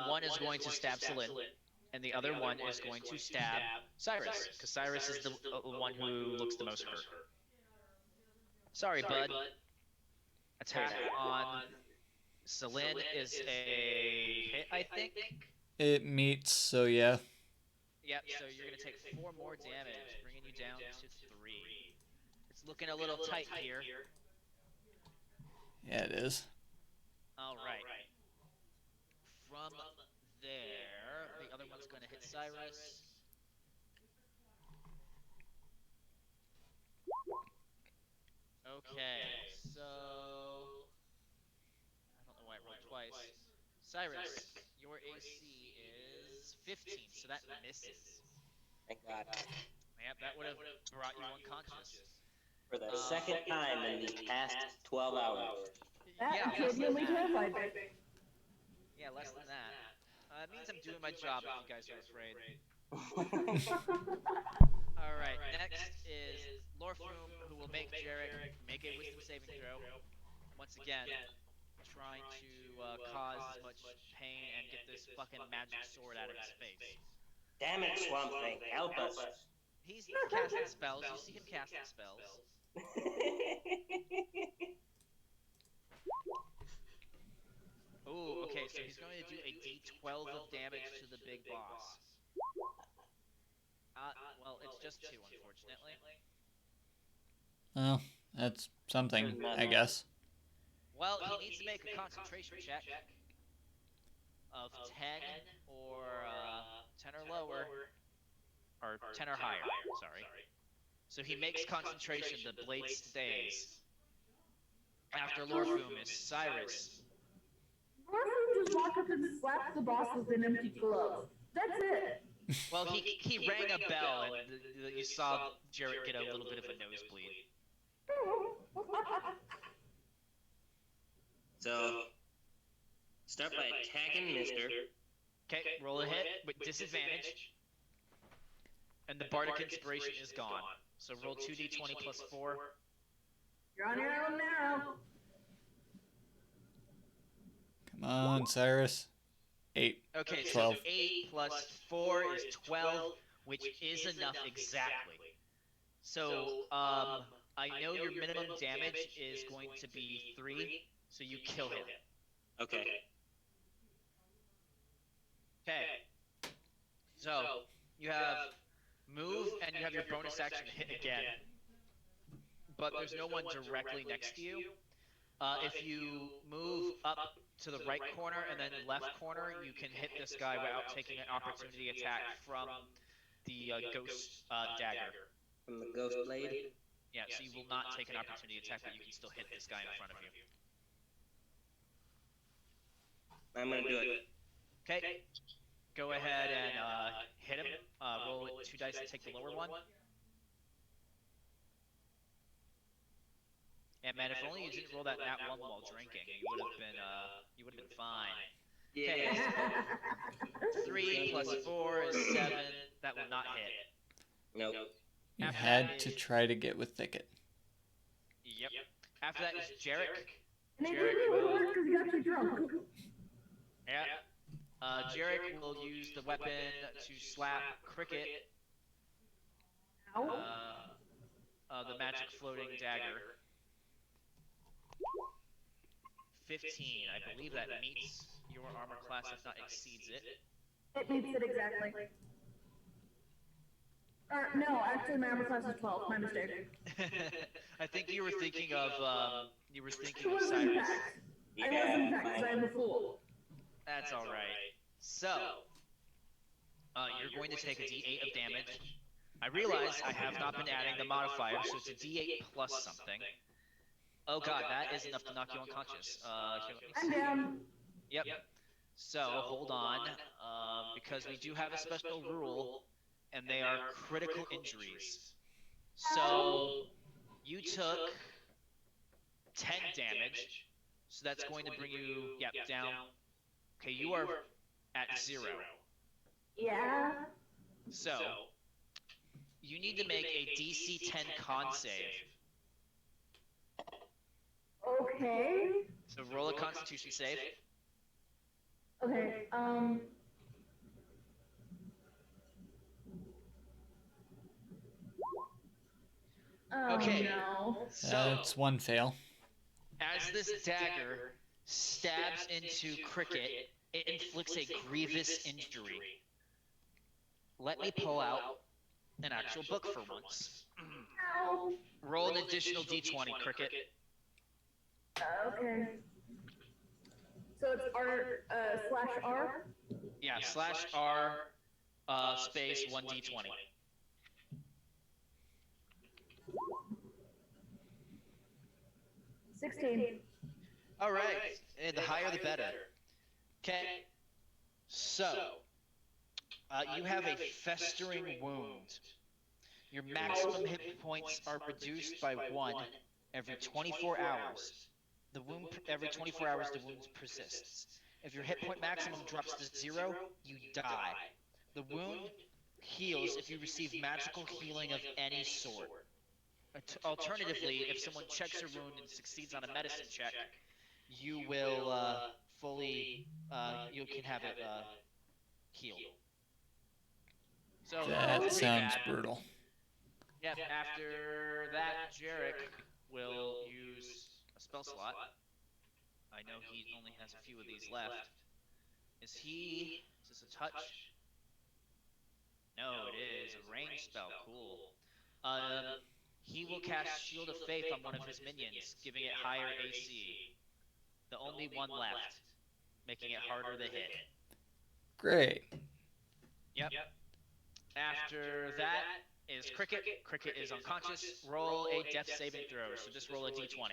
One is going to stab Sil'lin, and the other one is going to stab Cyrus, because Cyrus is the one who looks the most hurt. Sorry, bud. Attack on Sil'lin is a hit, I think. It meets, so yeah. Yep, so you're going to take 4 more damage, bringing you down to 3. It's looking a little tight here. Yeah, it is. Alright. From there, the other one's going to hit Cyrus. Okay, so... I don't know why I rolled twice. Cyrus, your AC is 15, so that misses. Thank God. Yep, that would have brought you unconscious. For the second time in the past 12 hours. That Yeah, less than genuinely that. terrified me. Yeah, less than that. It means I'm doing my job if you guys are afraid. Alright, next is Lorfume, who will make Jarek make a wisdom saving throw. Once again, trying to cause as much pain and get this fucking magic sword out of his face. Damn it, Swamp Thing, help us. He's casting spells. You see him casting spells. Ooh, okay, so he's going to do a d12 of damage to the big boss. Well, it's just 2, unfortunately. Well, that's something, I guess. Well, he needs to make a concentration check of 10 or 10 or lower, or 10 or higher, sorry. So he makes concentration, the blade stays. After Lorfume is Cyrus. Lorfume just walked up and slapped the boss with an empty glove. That's it. Well, he rang a bell, and you saw Jarrett get a little bit of a nosebleed. So, start by attacking Mister. Okay, roll a hit with disadvantage. And the Bardic Inspiration is gone. So roll 2d20 plus 4. You're on your own now. Come on, Cyrus. 8. Okay, 12. so 8 plus 4 is 12, which is enough exactly. So, I know your minimum damage is going to be 3, so you kill him. Okay. Okay. So, you have move, and you have your bonus action hit again. But there's no one directly next to you. If you move up to the right corner and then left corner, you can hit this guy without taking an opportunity attack from the ghost dagger. From the ghost blade? Yeah, so you will not take an opportunity attack, but you can still hit this guy in front of you. I'm gonna do it. Okay. Go ahead and hit him. Roll 2 dice and take the lower one. And man, if only you didn't roll that nat 1 while drinking, you would have been fine. Okay, Yeah. 3 plus 4 is 7. That will not hit. Nope. You After had that to is- try to get with Thicket. Yep. After that is Jarek. And it didn't even work because he got you drunk. Yeah. Jarek will use the weapon to slap Crickette. Ow. The magic floating dagger. 15. I believe that meets your armor class, if not exceeds it. It meets it exactly. No, actually my armor class is 12. My mistake. I think you were thinking of I Cyrus. was in fact. I was in fact, because I'm a fool. That's all right. So, you're going to take a d8 of damage. I realize I have not been adding the modifier, so it's a d8 plus something. Oh god, that is enough to knock you unconscious. Here, let me I'm see. down. Yep. So, hold on, because we do have a special rule, and they are critical injuries. So, you took 10 damage, So that's going to bring you, down. Okay, you are at 0. Yeah. So you need to make a DC 10 con save. Okay. So roll a Constitution save. Okay. Oh, Okay. no. So That's one fail. as this dagger stabs into Crickette, it inflicts a grievous injury. Let me pull out an actual book for once. Ow. Roll an additional D20, Crickette. Okay. So it's R /R. Yeah, /R space 1D20. 16. All right, and the higher the better. Okay, so you have a festering wound. Your maximum hit points are reduced by 1 every 24 hours. The wound every 24 hours the wound persists. If your hit point maximum drops to 0, you die. The wound heals if you receive magical healing of any sort. Alternatively, if someone checks your wound and succeeds on a medicine check, you will you can have it healed. So That pretty sounds bad. brutal. Yep. After that, Jarek will use a spell slot. I know he only has a few of these left. Is this a touch? No, it is a range spell. Cool. He will cast Shield of Faith on one of his minions, giving it higher AC. The only one left, making it harder to hit. Great. Yep. After that is Crickette. Crickette is unconscious. Roll a death saving throw. So just roll a d20.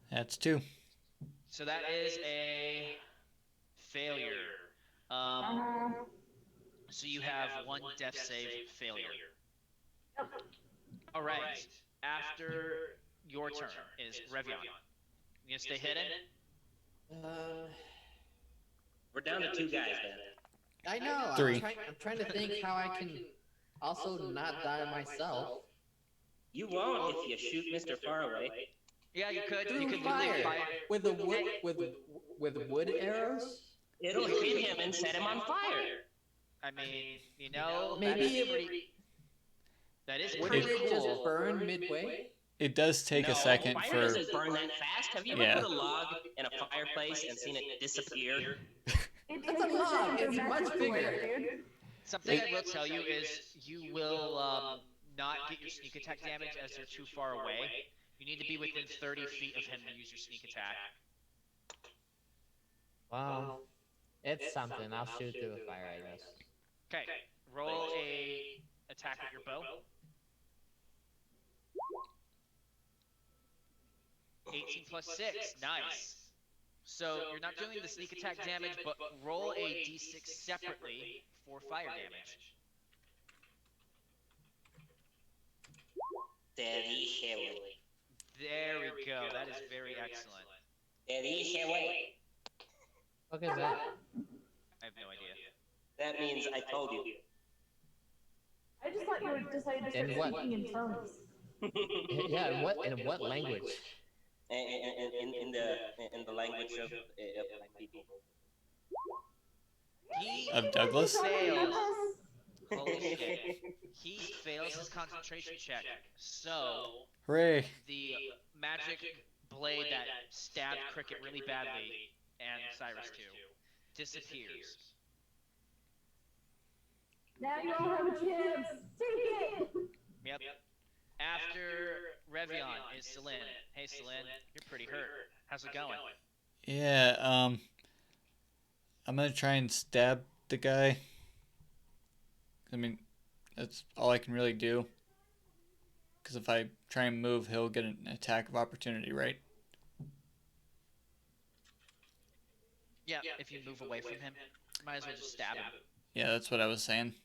That's 2. So that is a failure. So you have 1 death save failure. All right. After your turn is Revion. You gonna stay hidden? We're down to 2 guys, man. I know. 3. I'm trying to think how I can also not die myself. You won't if you shoot Mr. Faraway. Yeah, you could. Through You could fire. literally fire. With the wood with wood arrows? It'll hit him and set him on fire. I mean, you know, Maybe that is wouldn't pretty it just cool. burn midway? It does take No, a second fire for... doesn't burn that fast. Have you ever Yeah. put a log in a fireplace and seen it disappear? It That's takes a lot. second to It's much message bigger. with it, dude. Something I will tell you is you will not get your sneak attack damage as they're too far away. You need to be within 30 feet of him to use your sneak attack. Well, it's something. I'll shoot through the fire, I guess. Okay, roll a attack with your bow. 18 plus 6, nice. So you're not doing the sneak attack damage, but roll a d6 separately for fire damage. Steady Shelly. There we go, that is very excellent. Steady Shelly. What is that? I have no idea. That means I told you. I just thought you would decide to In start what? speaking in tongues. Yeah, in what language? In the language of black people. He Of Douglas? fails. Holy shit. He fails his concentration check. So Hooray. the magic blade that stabbed Crickette really badly, and Cyrus too, disappears. Now you all have a chance. Take it. Yep. After Revion is Sil'lin. Hey Sil'lin, you're pretty hurt. How's it going? Yeah, I'm gonna try and stab the guy. I mean, that's all I can really do. Because if I try and move, he'll get an attack of opportunity, right? Yeah, if you move away from him, might as well just stab him. Yeah, that's what I was saying.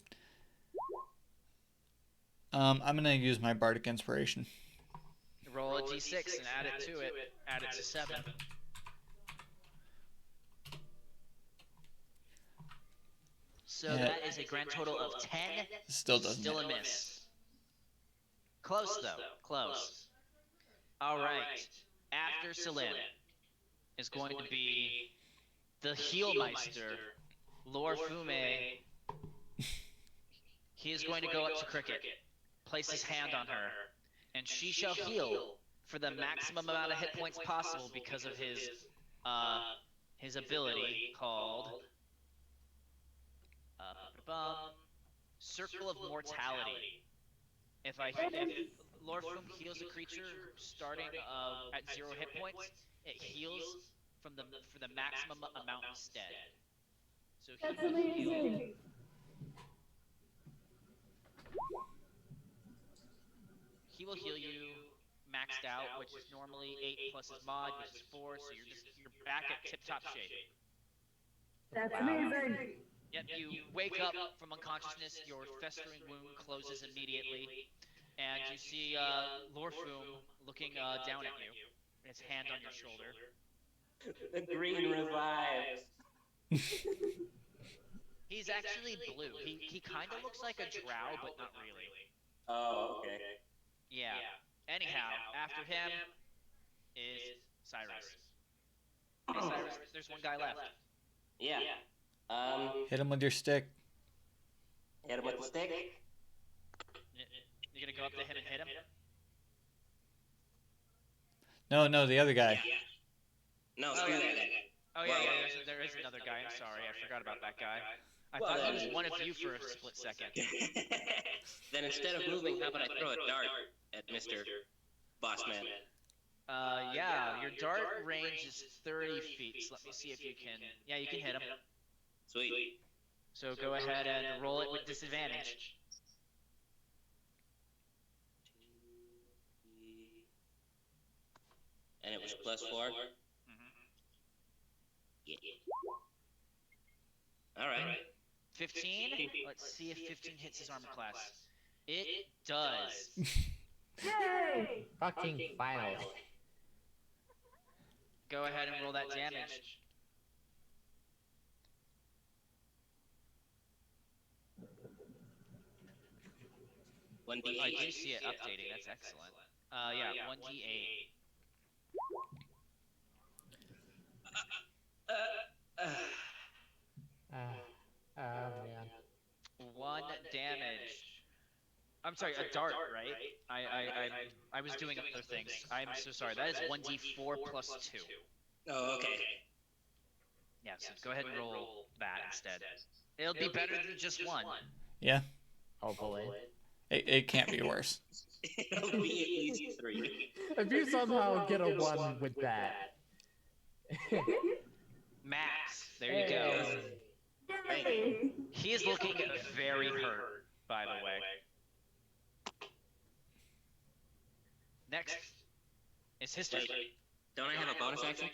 I'm gonna use my bardic inspiration. Roll a d6 and add it to it. Add it to 7. So Yeah. that is a grand total of 10. Still doesn't Still hit. a miss. Close though. Close. All right. After Sil'lin is going to be the Healmeister, Lorfume. He is going to go up to Crickette, place his hand on her, and she shall heal for the maximum amount of hit points possible because of his ability called Circle of Mortality. If Lorfume heals a creature starting at 0 hit points, it heals for the maximum amount instead. So That's amazing. He will heal you maxed out, which is normally 8 plus his mod, which is 4. So you're back at tip-top shape. That's amazing. Yep, you wake up from unconsciousness, your festering wound closes immediately, and you see Lorfume looking down at you, his hand on your shoulder. The green revives. He's actually blue. He kind of looks like a drow, but not really. Oh, okay. Yeah. Anyhow, after him is Cyrus. Hey, Cyrus, there's one guy left. Yeah. Hit him with your stick. Hit him with the stick. You're gonna go up to him and hit him? No, the other guy. No, screw that guy. Oh yeah, there is another guy. I'm sorry, I forgot about that guy. I thought it was one of you for a split second. Then instead of moving, how about I throw a dart at Mr. Bossman? Yeah, your dart range is 30 feet, so let me see if you can... Yeah, you can hit him. Sweet. So go ahead and roll it with disadvantage. And it was +4? Yeah. Alright. 15? Let's see if 15 hits his armor class. It does. Yay! Fucking finals. Go ahead and roll that damage. One I D8. do see it updating, that's excellent. Yeah, 1d8. Man. 1 damage. I'm sorry, a dart, right? I was doing other things. I'm so sorry. That is 1d4 plus 2. Oh, okay. Yeah, so go ahead and roll that instead. It'll be better than just 1. Yeah, Hopefully. it can't be worse. It'll be at least 3. If you somehow get a 1 with that. Max, there you go. Yay! He is looking very hurt, by the way. Next is history. Wait, don't I have a bonus action?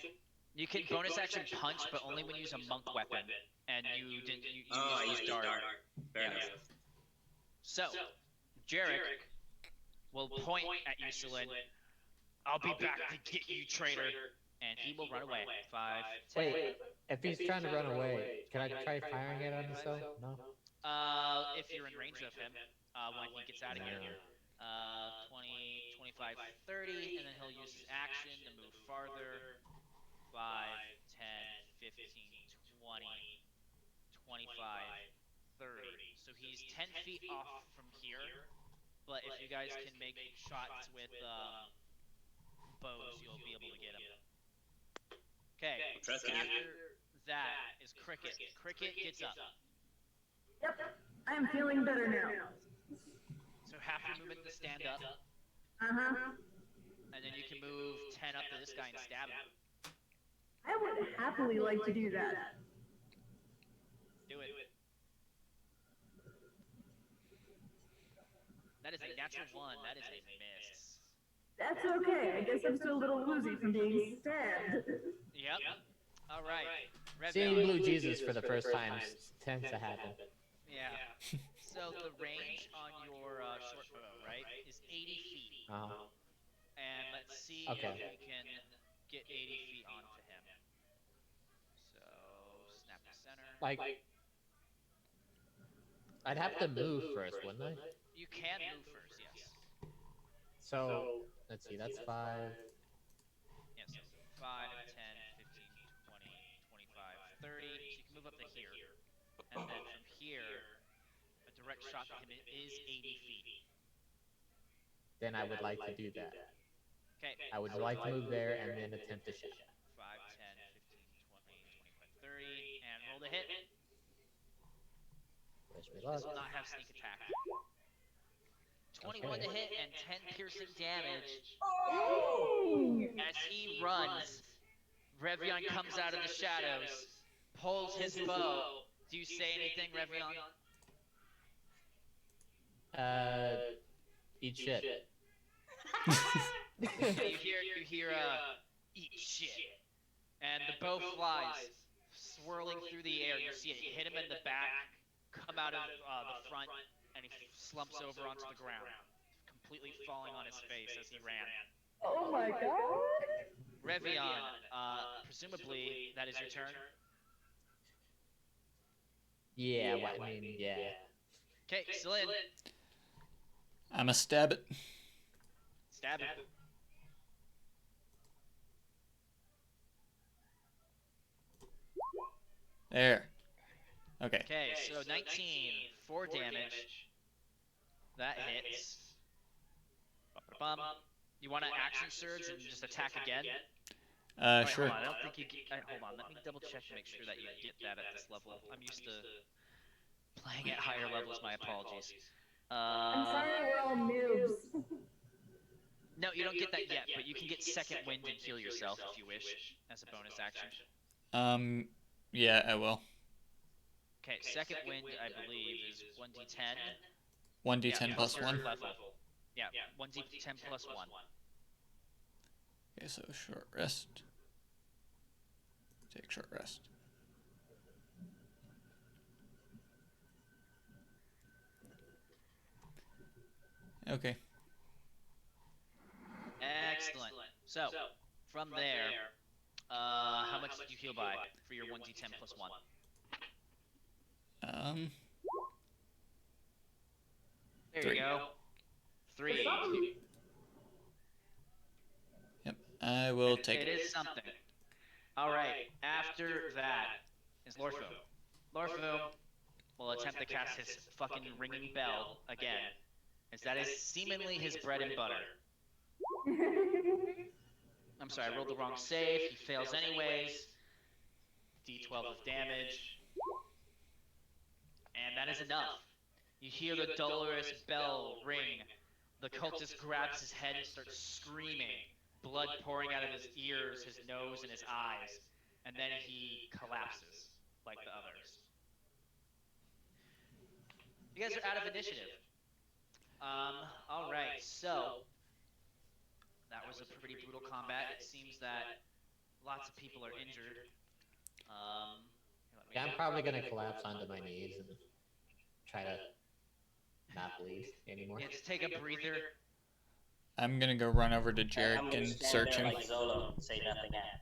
You can bonus action punch, but only when you use a monk weapon, and you didn't. You I used used dart. Fair Yeah. enough. So, Jarek will point at you, Sil'lin. I'll be back to get you, traitor. And he will run away. 5, 10. Wait, if he's trying to run away, can I try firing it on himself? No? If you're in range of him, when he gets out of here. 20, 25, 30, and then he'll use his action to move farther. 5, 10, 15, 20, 25, 30. So he's 10 feet off from here, but if you guys can make shots with bows, you'll be able to get him. Okay, Trusting you. after that is Crickette. Crickette gets up. Yep, I am feeling better now. So half your movement to stand up, Uh-huh. and then you can move 10 up to this guy and stab him. I would happily like to do that. Do it. That is a natural 1. That is a miss. That's okay. I guess I'm still a little woozy from being stabbed. Yep. All right. Seeing Revion. Blue Jesus for the first time tends to happen. Yeah. So the range on your short bow is 80 feet. Uh-huh. And let's see Okay. if we can get 80 feet onto him. So, snap to center. Like, I'd have to move first, wouldn't I? You can move first, yes. So, let's see, that's 5. Yeah, so 5, 10, 15, 20, 25, 30. So you can move up to here. And then from here, a direct shot to him is 80 feet. Then I would like to do that. Okay. I would like to move there and then attempt a shot. 5, 10, 15, 20, 25, 30. And roll to hit. Wish me This luck. will not have sneak attack. 21 to hit and 10 piercing damage. As he runs, Revion comes out of the shadows, pulls his bow. Do you say anything, Revion? Eat shit. you hear eat shit. And the bow flies, swirling through the air. You see it hit him in the back, come out of the front, and he slumps over onto the ground, completely falling on his face as he ran. Oh my god! Revion, presumably that is your turn. Yeah, well, I mean, yeah. Okay, Sil'lin, I'ma stab it. stab him. There. Okay. Okay, so 19, 4 damage. That hits. Bum. You want to action surge and just attack again? Alright, Sure. Hold on, I don't think you get, hold on, let me double check to make sure that you get that at this level. I'm used to playing at higher levels, my apologies. I'm sorry, we're all noobs. No, you don't get that yet, but you can get second wind and heal yourself if you wish, as a bonus action. Yeah, I will. Okay, second wind, I believe, is 1d10. 1d10 plus your 1. level. Yeah, 1d10 plus 1. Okay, so short rest. Take short rest. Okay. Excellent. So, from there, how much did you heal by for your 1d10 plus 1? There 3. you go. 3. Yep, I will take It is something. Alright, after that is Lorfume. Lorfume will attempt to cast his fucking ringing bell again, as that is seemingly his bread and butter. I'm sorry, I rolled the wrong save. He fails anyways. D12 of damage. And that is enough. You hear the dolorous bell ring. The cultist grabs his head and starts screaming, blood pouring out of his ears, his nose, and his eyes. And then he collapses, like the others. You guys are out of initiative. Alright, so that was a pretty brutal combat. It seems that lots of people are injured. Yeah, I'm probably gonna collapse onto my knees and try to not bleed anymore. Yeah, just take a breather. I'm gonna go run over to I'm Jarek gonna and stand search there him. like Zolo and say nothing at.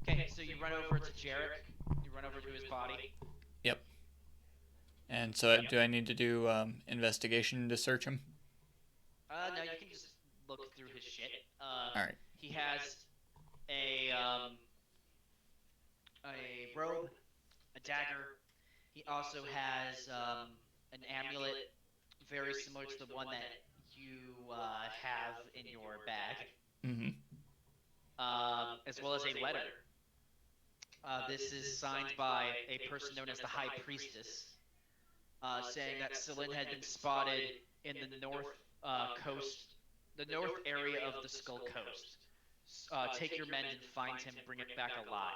Okay, so you run over to Jarek. You run over to his body. Yep. And so do I need to do investigation to search him? No, you can just look through his shit. Alright. He has a robe, a dagger. He also has an amulet very similar to the one that you have in your bag, Mm-hmm. as well as a letter. This is signed by a person known as the High Priestess, saying that Sil'lin had been spotted in the north coast, the north area of the Skull Coast. Take your men and find him, bring it back alive.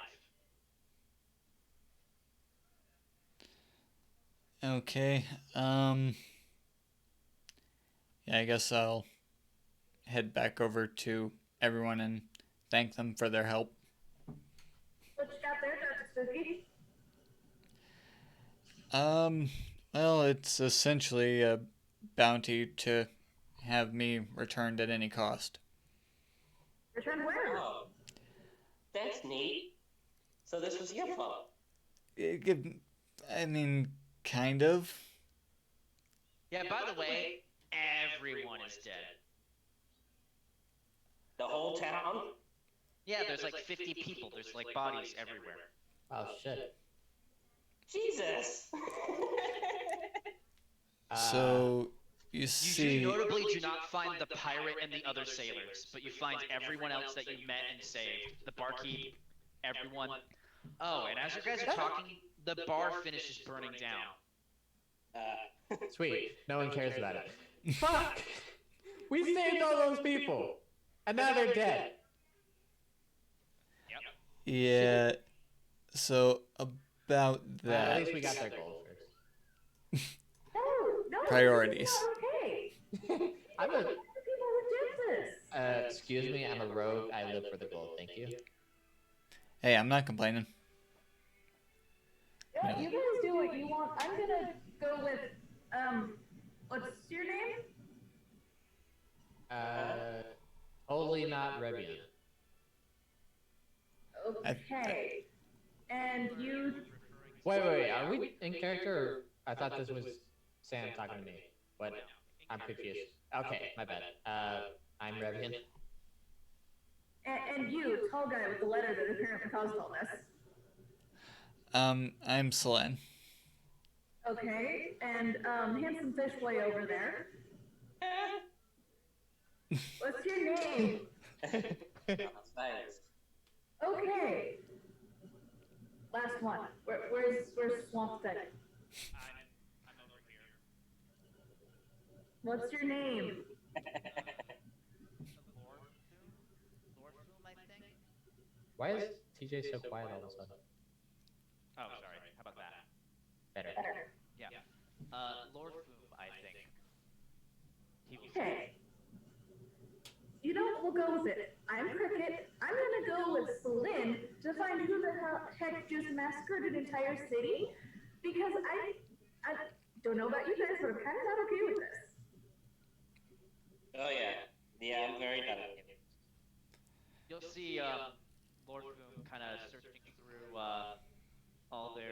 Okay. Yeah, I guess I'll head back over to everyone and thank them for their help. What you got there, Dr. Spooky? Well, it's essentially a bounty to have me returned at any cost. Return where? Oh, that's neat. So this was your fault. I mean, kind of. Yeah, by the way, everyone is dead. The whole town? Yeah, there's like 50 people. There's like bodies everywhere. Oh shit. Jesus. So, you You see... notably do not find the pirate and the other sailors, but you find everyone else that you met and saved. The barkeep, everyone. Oh, and as you guys are talking, the bar finishes burning down. Sweet. No one cares about it. Fuck! We saved all those people! And now they're dead. Yep. Yeah, so about that... At least we got their gold first. No, Priorities. This is not okay. I'm a... People who did this. excuse me, I'm a rogue. I live for the gold, thank you. Hey, I'm not complaining. Yeah, No. you guys do what you want. I'm gonna go with, what's your name? Totally not Revion. Okay. And you... Wait, are we in character? Or... I thought this was Sam talking to me. What? I'm confused. Okay, my bad. I'm Revion. And you, tall guy with the letter that apparently caused all this. I'm Sil'lin. Okay, and, handsome fish boy over there. What's your name? Cyrus. Okay. Last one. Where's Swamp Thing? I'm over here. What's your name? Lorfume, I think? Why is TJ so quiet all of a sudden? Oh, sorry. How about that? Better. Better. Yeah. Lorfume, I think. He was... Okay. You know, we'll go with it. I'm Crickette. I'm gonna go with Sil'lin to find who the heck just massacred an entire city, because I don't know about you guys, but I'm kind of not okay with this. Oh yeah. Yeah, I'm very done with it. You'll see Lorfume kind of searching through all the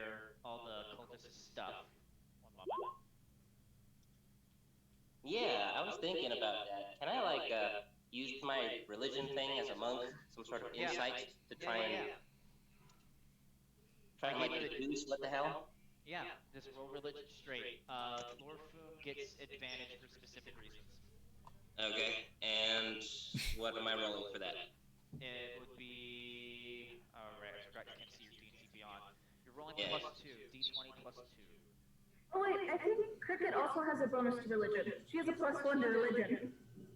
cultist stuff. One moment. Yeah, I was thinking about that. Can I use my religion thing as a monk, some sort of Yeah. insight to try and deduce what the hell? Yeah, just roll religion straight. Lorfume gets advantage for specific reasons. Okay, and what am I rolling for that? It would be... Alright, I forgot you can't see your D&D Beyond. You're rolling Yeah. +2, D20 +2. Oh wait, I think Crickette also has a bonus to religion. She has a +1 to religion.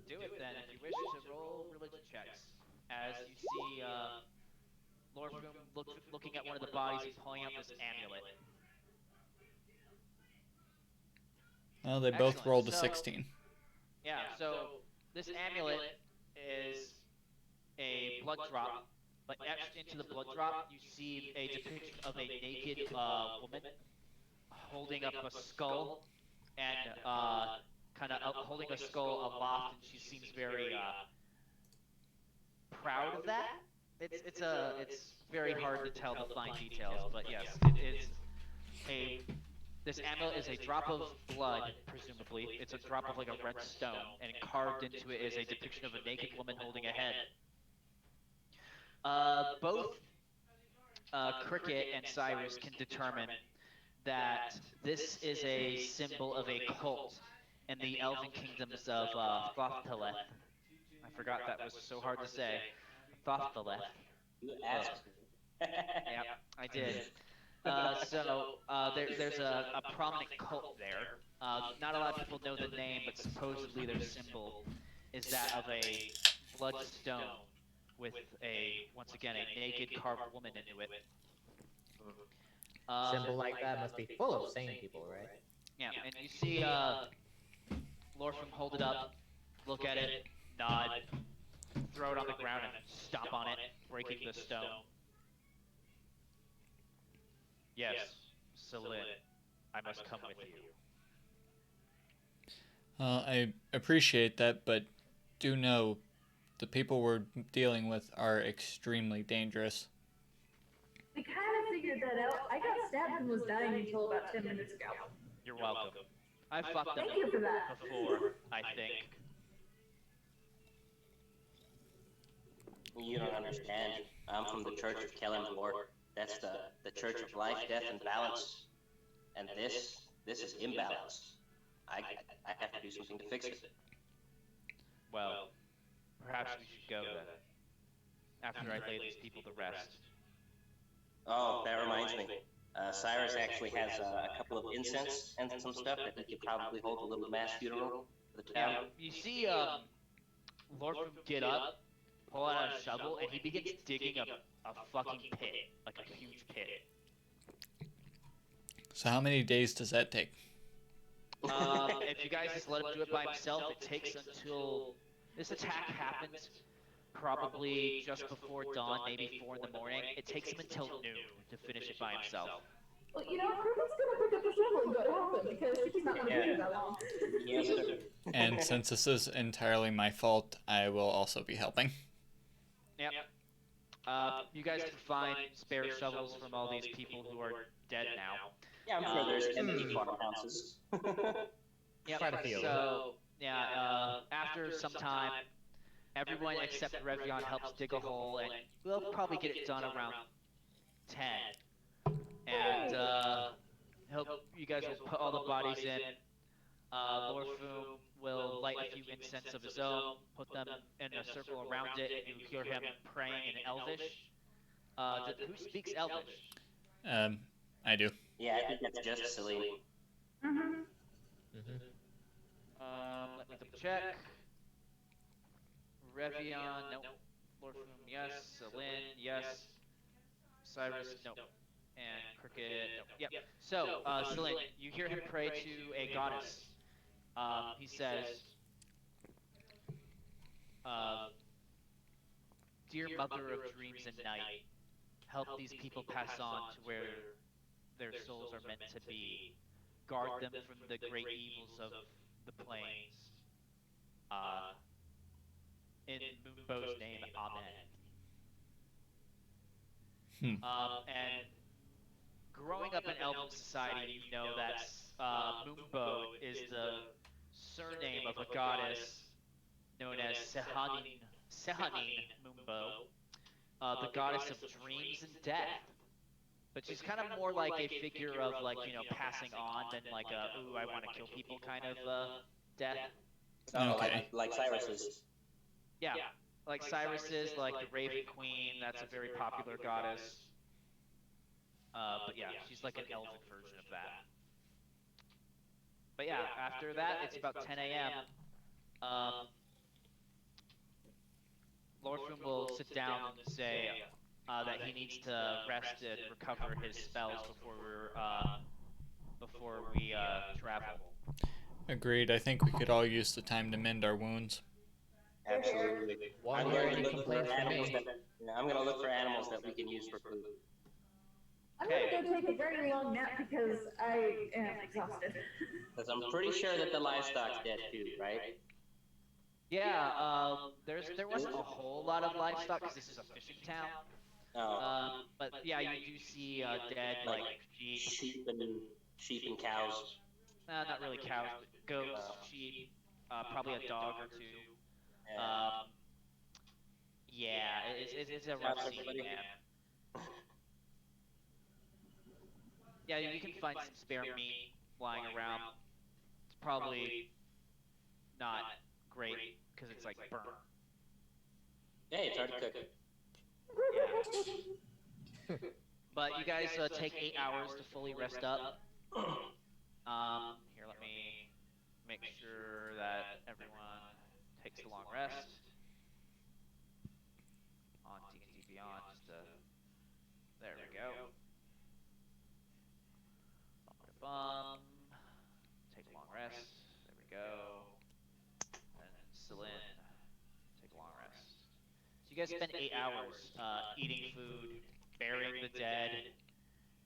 Do it then, if you wish to roll religion checks. As you see Lorfume looking at one of the bodies and pulling out this amulet. Well, they both Excellent. rolled a So- 16. Yeah, so this amulet is a blood drop, but etched into the blood drop, you see a depiction of a naked woman holding up a skull and kind of holding a skull aloft, and she seems very proud of that. It's very hard to tell the fine details, but yes, it is a... This amulet is a drop of blood, presumably. It's a drop of like a red stone, and carved into it is a depiction of a naked woman holding a head. Both Crickette and Cyrus can determine that this is a symbol of a cult in the elven kingdoms of Thothteleth. I forgot that was so hard to say. Thothteleth. You asked me. Yeah, I did. There's a prominent cult there. Not a lot of people know the name, but supposedly their symbol is that of a bloodstone with once again, a naked carved woman into it. Symbol like that must be full of sane people, right? Yeah, and you see Lorfume hold it up, look at it, nod, throw it on the ground and stomp on it, breaking the stone. Yes, Sil'lin, I must come with you. I appreciate that, but do know the people we're dealing with are extremely dangerous. We kind of figured that out. I got stabbed and was dying until about 10 minutes ago. You're welcome. I fucked them Thank you for that. before, I think. You don't understand. I'm from the Church of Kellenvor. That's the Church of Life, Death, and Balance. And this is imbalance. I have to do something to fix it. Well, perhaps we should go then. After I lay these people to rest. Oh, that reminds me. Cyrus actually has a couple of incense and some stuff that he could probably hold a little mass funeral for the town. You see, Lorfume get up, pull out a shovel, and he begins digging a fucking pit, like a huge pit. So how many days does that take? If you guys just let him do it by himself, it takes until this attack happens probably just before dawn, maybe 4 in the morning. It takes him until noon to finish it by himself. Well, Crickette's gonna pick up the shovel and go to help him because she's not gonna be here that long. Yes, sir. And since this is entirely my fault, I will also be helping. Yep. You guys can find spare shovels from all these people who are dead now. Yeah, I'm sure there's empty farmhouses. Yep. Quite a few. So, after some time, everyone except Revion helps dig a hole, and we'll probably get it done around 10. And you guys will put all the bodies in. Lorfume will light a few incense of his own, put them in a circle around it, and you hear him praying in Elvish. Who speaks Elvish? I do. Yeah, I think that's just Sil'lin. Mm-hmm. Let me double check. Revion, nope. Lorfume, yes. Sil'lin, yes. Cyrus, nope. And Crickette, nope. Yep. So, Sil'lin, you hear him pray to a goddess. He says, "Dear Mother of Dreams and Night, help these people pass on to where their souls are meant to be. Guard them from the great evils of the plains. In Moonbow's name, Amen." And growing up in Elven society, you know that Moonbow is the surname of a goddess known as Sehanin Moonbow, the goddess of dreams and death. But she's kind of more like a figure of, passing on than like a, ooh, I want to kill people kind of death. Oh, Okay. like Cyrus is. Yeah, like Cyrus is, like the Raven Queen, that's a very popular goddess. But yeah, she's like an elven version of that. But yeah, after that, it's about 10 a.m. Lorfume will sit down and say that he needs to rest and recover his spells before we travel. Agreed. I think we could all use the time to mend our wounds. Absolutely. One I'm word going to look for complaints for animals me. I'm going to look for animals that we can use for food. I'm gonna go take a very long nap because I am exhausted. Because I'm pretty sure that the livestock's dead too, right? Yeah, there wasn't a whole lot of livestock because this is a fishing town. Oh, But yeah, you do see dead like sheep. sheep and cows. Not really cows, but goats, sheep, probably a dog or two. Yeah, it's a rough scene, man. Yeah, you can find some spare meat lying around. It's probably not great because it's like burnt. Hey, it's already cooked. Yeah. But you guys take 8 hours to fully rest up. Here, let me make sure that everyone takes a long rest on D&D Beyond. There we go. Take a long rest. There we go. And Sil'lin, take a long rest. So you guys spend 8 hours eating food, burying the dead,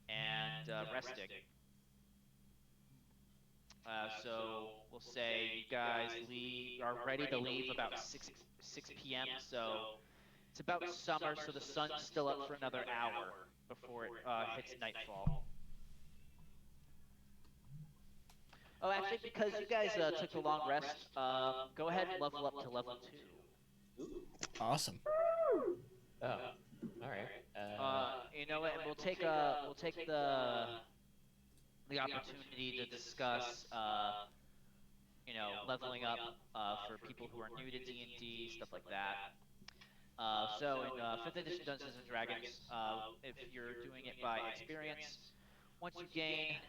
and resting. So we'll say you guys are ready to leave about 6 p.m. So it's about summer, so the sun's still up for another hour before it hits nightfall. Oh, actually, because you guys took the long rest, go ahead and level up to level 2. Awesome. Oh, all right. You know what? And we'll take the opportunity to discuss leveling up for people who are new to D&D, stuff like that. So in 5th edition Dungeons and Dragons, if you're doing it by experience, once you gain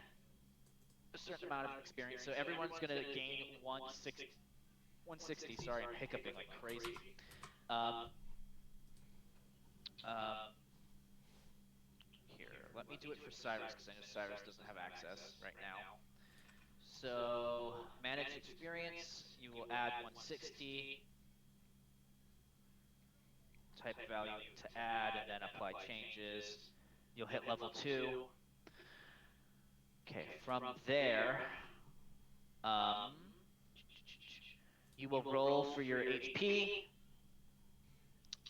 a certain amount of experience, so everyone's going to gain 160. Sorry, I'm hiccuping like crazy. Here, let me do it for Cyrus because I know Cyrus doesn't have access right now. So manage experience, you will add 160. Type value to add and then apply changes. You'll hit level 2. Okay, from there, you will roll for your HP,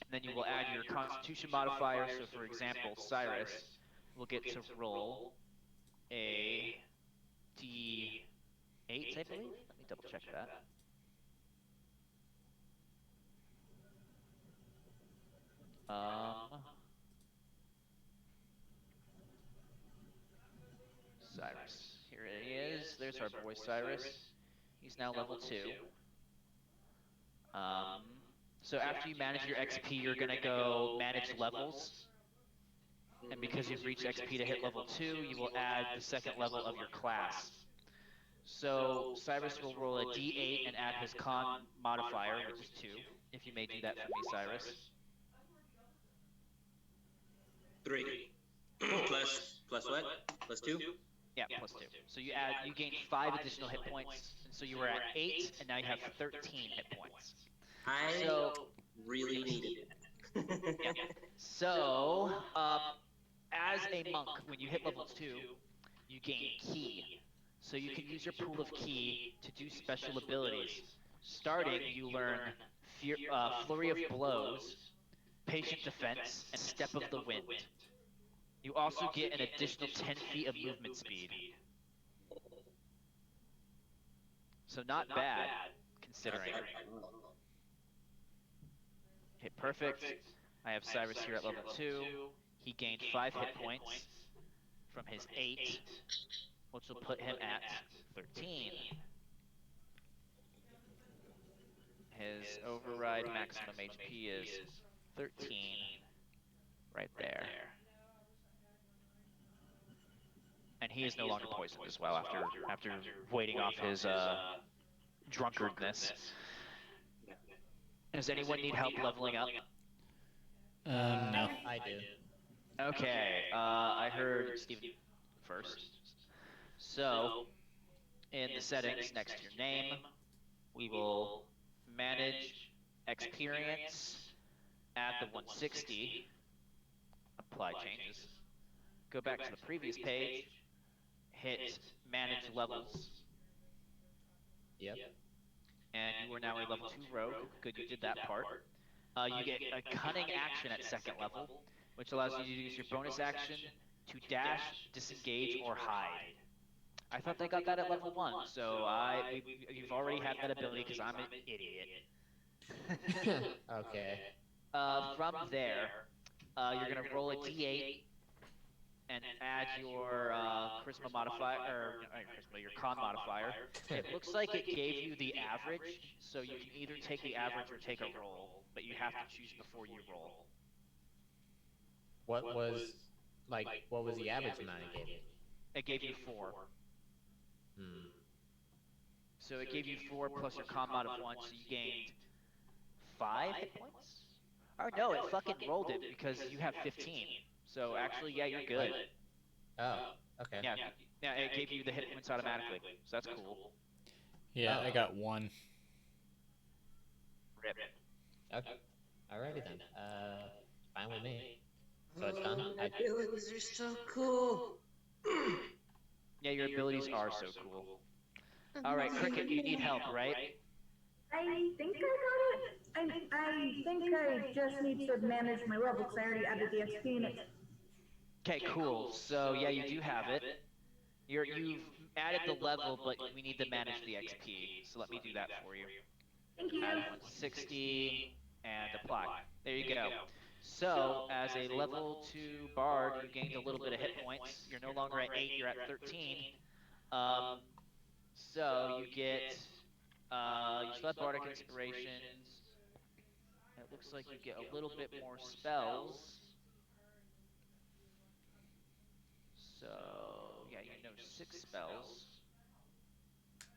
and then you will add your Constitution modifier. So, for example, Cyrus will get to roll a D8, I believe. Let me double check that. Cyrus. Here he is. There's our boy Cyrus. He's now level 2. So after you manage your XP, you're going to go manage levels. And because you've reached XP to hit level 2, you will add the second level of your class. So Cyrus will roll a D8 and add his con modifier, which is 2. If you may do that for me, Cyrus. 3. plus what? Plus 2? Yeah, plus 2. So you gain 5 additional hit points, and so you were at 8, and now you have 13 hit points. I really needed it. Yeah. So, as a monk, when you hit level 2, you gain ki. So you can use your pool of ki to do special abilities. Starting, you learn Flurry of Blows, Patient Defense, and Step of the Wind. You also get an additional 10 feet of movement speed. So not bad, considering. Okay, perfect. I have Cyrus here at level 2. He gained 5 hit points from his 8, which will put him at 13. His override maximum HP is 13, right there. And he is no longer poisoned as well after waiting off his drunkardness. Does anyone need help leveling up? No. I do. Okay, I heard Steven first. So, in the settings next to your name, we will manage experience, add the 160, apply changes, go back to the previous page, hit manage levels. Yep. And you are now a level 2 rogue. Good, you did that part. You get a cunning action at 2nd level, which allows you to use your bonus action to dash, disengage, or hide. I thought they got that at level 1, so you've already had that ability because I'm an idiot. Okay. From there, you're going to roll a d8 and add your charisma modifier, or your con modifier. It looks like it gave you the average, so you can either take the average or take a roll, but you have to choose before you roll. What was the average amount it gave you? It gave you 4. So it gave you 4 plus your con mod of 1, so you gained 5 hit points? Or no, it fucking rolled it because you have 15. So actually, yeah, you're good. Oh, okay. Yeah, it gave you the hit points automatically, so that's cool. Yeah, I got 1. Rip. Okay. Alrighty then. Fine with me. So it's done. My abilities are so cool. Yeah, your abilities are so cool. All right, Cricket, you need help, right? I think I got it. I think I just need to manage my level because I already added the XP in it. Okay, cool. So yeah, you do have it. You've added the level, but we need to manage the XP. So let me do that for you. Thank you. Add 160 and apply. There you go. So as a level 2 bard, you gained a little bit of hit points. You're no longer at 8, you're at 13. So you get you still have bardic inspirations. It looks like you get a little bit more spells. So yeah, you know 6 spells.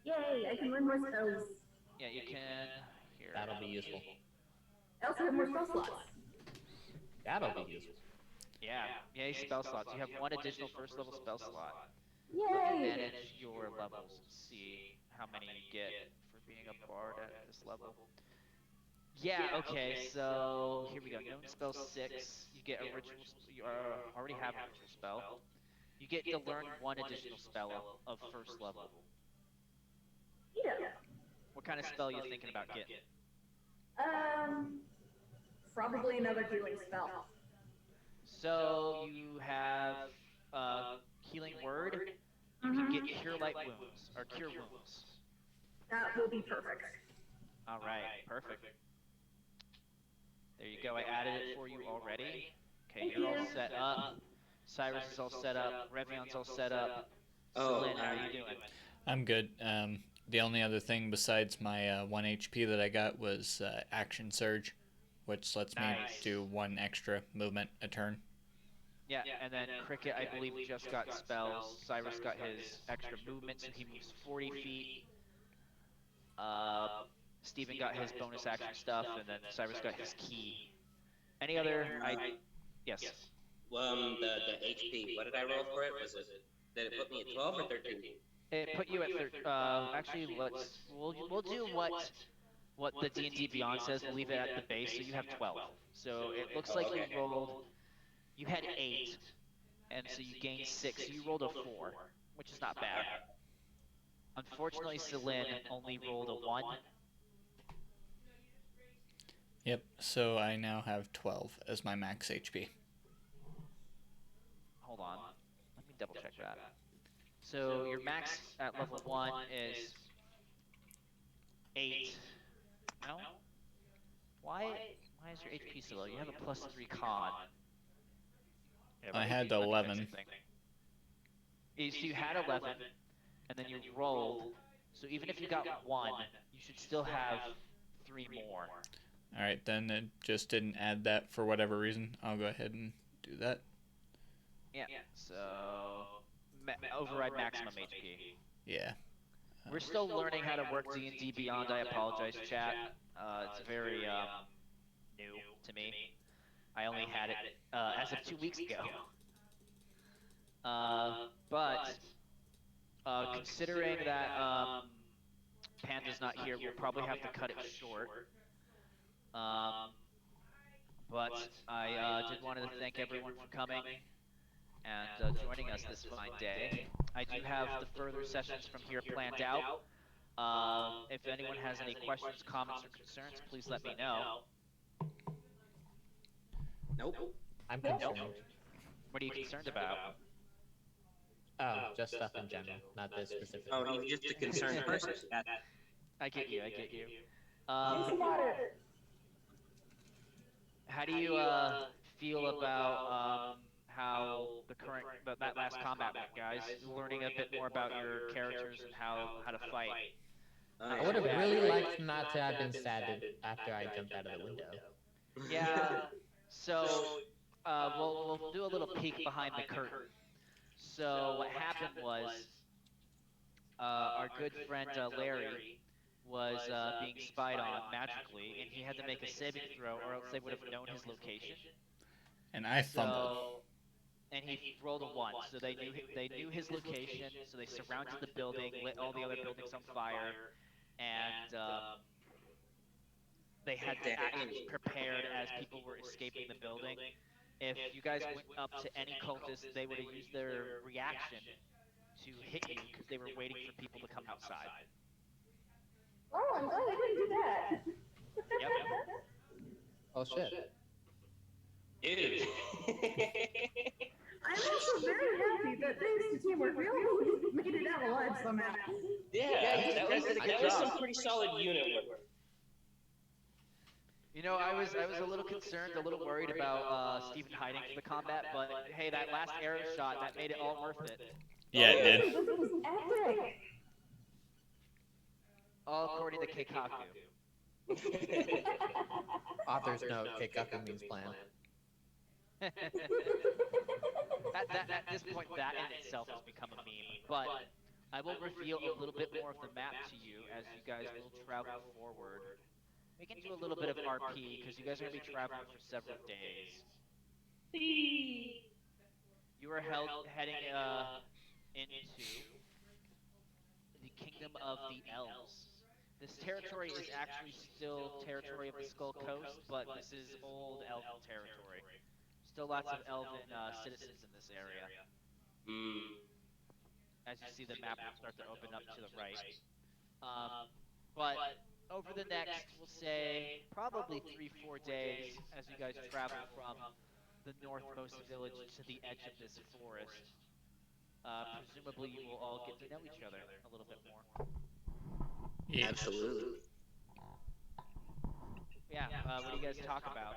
Yay, I can learn more spells. Yeah, you can. Here. That'll be useful. I also have more spell slots. That'll be useful. Yeah, yay spell slots. You have 1 additional first level spell slot. Yay! Manage your levels and see how many you get for being a bard at this level. Yeah, okay, so here we go. Known spell 6. You get original. You already have original spell. You get to learn 1 additional spell of first level. Yeah. What kind of spell are you thinking about getting? Probably another healing spell. So you have healing word. You can get cure light wounds or cure wounds. That will be perfect. All right, perfect. There you go. I added it for you already. Okay, you're all set up. Cyrus is all set up. Revion's all set up. Sil'lin, how are you doing? I'm good. The only other thing besides my 1 HP that I got was Action Surge, which lets me do 1 extra movement a turn. Yeah, and then Cricket, I believe, just got spells. Cyrus got his extra movement, so he moves 40 feet. Steven got his bonus action stuff, and then Cyrus got his key. Any other? Yes. The HP. What did I roll for it? Did it put me at 12 or 13? It put you at 13. Actually, we'll do what the D&D Beyond says. We'll leave it at the base, so you have 12. So it looks like you rolled. You had 8, and so you gained 6. So you rolled a 4, which is not bad. Unfortunately, Sil'lin only rolled a 1. Yep, so I now have 12 as my max HP. Hold on. Let me double check that. So your max at level 1 is 8. No? Why is your HP so low? You have a +3 con. Yeah, I had 11. So you had 11, and then you rolled. So even if you got 1, you should still have 3 more. Alright, then it just didn't add that for whatever reason. I'll go ahead and do that. Yeah, so override maximum HP. Yeah. We're still learning how to work D&D Beyond. I apologize, chat. It's very new to me. I only had it as of 2 weeks ago. But considering that Panda's not here, we'll probably have to cut it short. But I did want to thank everyone for coming and joining us this fine day. I do have the further sessions from here planned out. If anyone has any questions, comments, or concerns, please let me know. Nope. I'm concerned. What are you concerned about? Oh, just stuff in general, not this specific. Oh, you're just a concerned person. I get you. I get you. How do you feel about how the current that last combat went, guys? Learning a bit more about your characters and how to fight. I would have really liked not to have been saddened after I jumped out of the window. Yeah. So we'll do a little peek behind the curtain. So what happened was our good friend Larry was being spied on magically, and he had to make a saving throw, or else they would have known his location. And I fumbled. And he rolled a 1, so they knew his location. So they surrounded the building, lit all the other buildings on fire, and they had to act prepared as people were escaping the building. If you guys went up to any cultist, they would have used their reaction to to hit you because they were waiting for people to come outside. Oh, I'm glad I didn't do that. Yep. Oh shit. Dude. I'm also very happy that thanks to teamwork, we all made it out alive somehow. Yeah, you guys did a good that was job. some pretty solid unit work. You know, I was a little concerned, a little worried about Steven hiding for the combat, but hey, that last arrow shot, that made it all worth it. Yeah, it did. This was epic. All according to Keikaku. Author's note: Keikaku means plan. At this point, that in itself has become a meme. But I will reveal a little bit more of the map to you as you guys will travel forward. We can do a little bit of RP because you guys are going to be traveling for several days. You are heading into the Kingdom of the Elves. This territory is actually still territory of the Skull Coast, but this is old elven territory. Still lots of elven citizens in this area. As you see, the map will start to open up to the right. But over the next, we'll say, probably 3-4 days, as you guys travel from the northmost village to the edge of this forest, presumably you will all get to know each other a little bit more. Yeah. Absolutely. Yeah, what do you guys talk about?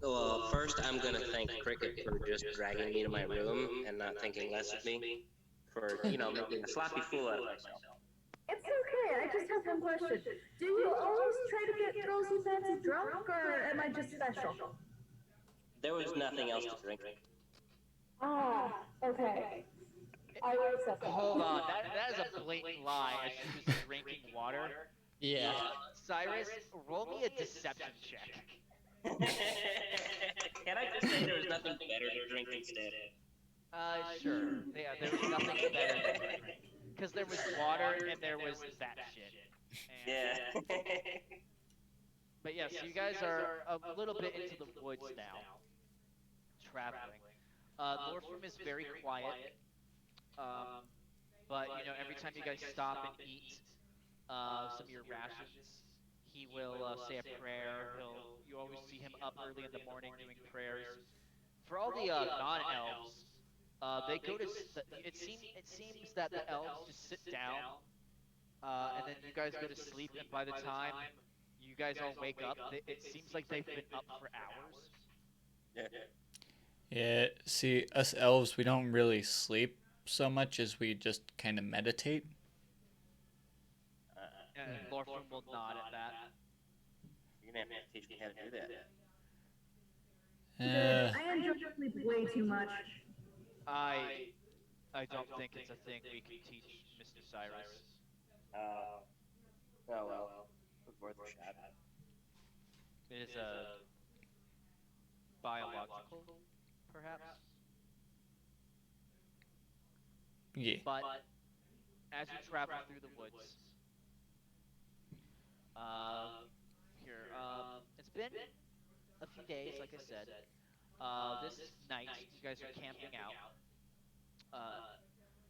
Well, first I'm gonna thank Crickette for just dragging me to my room and not thinking less of me. For, making a sloppy fool out of myself. It's okay, I just have one question. Do you always try to get girls you fancy drunk, or am I just special? There was nothing else to drink. Ah, okay. I will accept that. Hold on, that is a blatant lie as she was drinking water. Yeah. Cyrus, roll me a deception check. Can I just say there was nothing better to drink instead? Sure. Yeah, there was nothing better to drink. Because there was water and there was that shit. Yeah. But yeah, so you guys are a little bit into the woods now. Traveling. Lorfume is very quiet. But, every time you guys stop and eat some of your rations, he will say a prayer. You always see him up early in the morning doing prayers. For all the non-elves, they go to. It seems that the elves just sit down, and then you guys go to sleep. And by the time you guys all wake up, it seems like they've been up for hours. Yeah, see, us elves, we don't really sleep so much as we just kind of meditate. And Lorfume will nod at that. You're gonna have to teach me how to do that. I enjoy sleep way too much. I don't think it's a thing we can teach Mr. Cyrus. Oh well, it was worth a shot. It is a biological, perhaps. Yeah. But as you travel through the woods, it's been a few days, like I said. This night, you guys are camping out.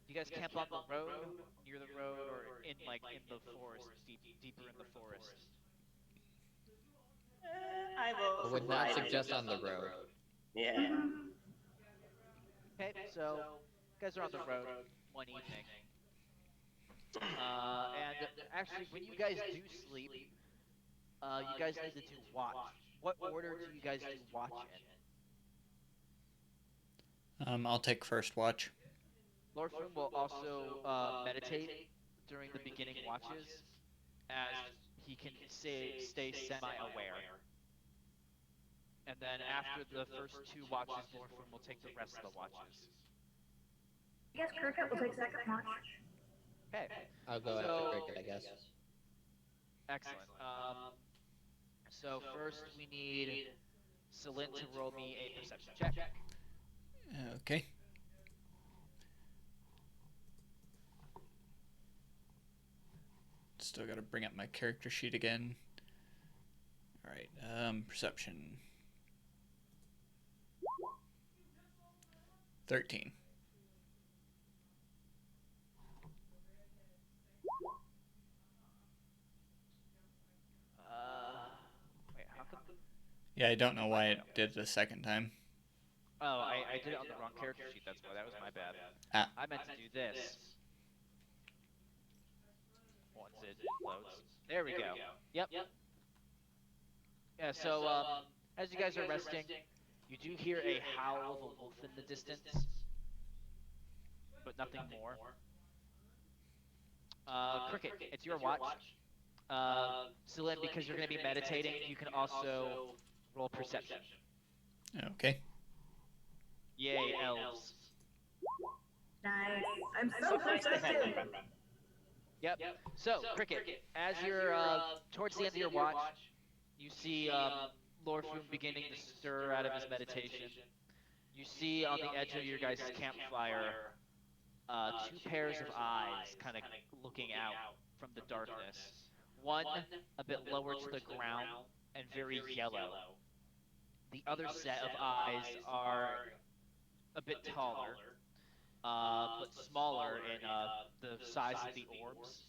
You guys camp on the road, near the road, or in the forest, deeper in the forest? I I would not suggest on the road. Yeah. Okay, so you guys are on the road one evening. And actually, when you guys do sleep, you guys need to do watch. What order do you guys do watch in? I'll take first watch. Lorfume will also meditate during the beginning watches, as he can stay semi-aware. And then after the first 2 watches, Lorfume will take the rest of the watches. I guess Crickette will take second watch. Okay. I'll go after Crickette, I guess. Excellent. So first we need Sil'lin to roll me a perception check. Okay. Still got to bring up my character sheet again. All right. Perception. 13. Yeah, I don't know why it did it the second time. Oh, I did it on the wrong character sheet. That's why. That was my bad. Ah, I meant to do this once it loads. There we go. Yep. Yeah. So as you guys are resting, you do hear a howl of a wolf in the distance, but nothing more. Cricket, it's your watch. Sil'lin, because you're going to be meditating, you can also roll perception. okay. Yay, elves. Nice. I'm so So nice to have you, perceptive. friend. Yep. So, Cricket, as you're towards the end of your watch, you see Lorfume beginning to stir out of his meditation. You see on the edge of your guys' campfire two pairs of eyes kind of looking out from the darkness. One a bit lower to the ground and very yellow. The other set of eyes are a bit taller, but smaller in the size of the orbs,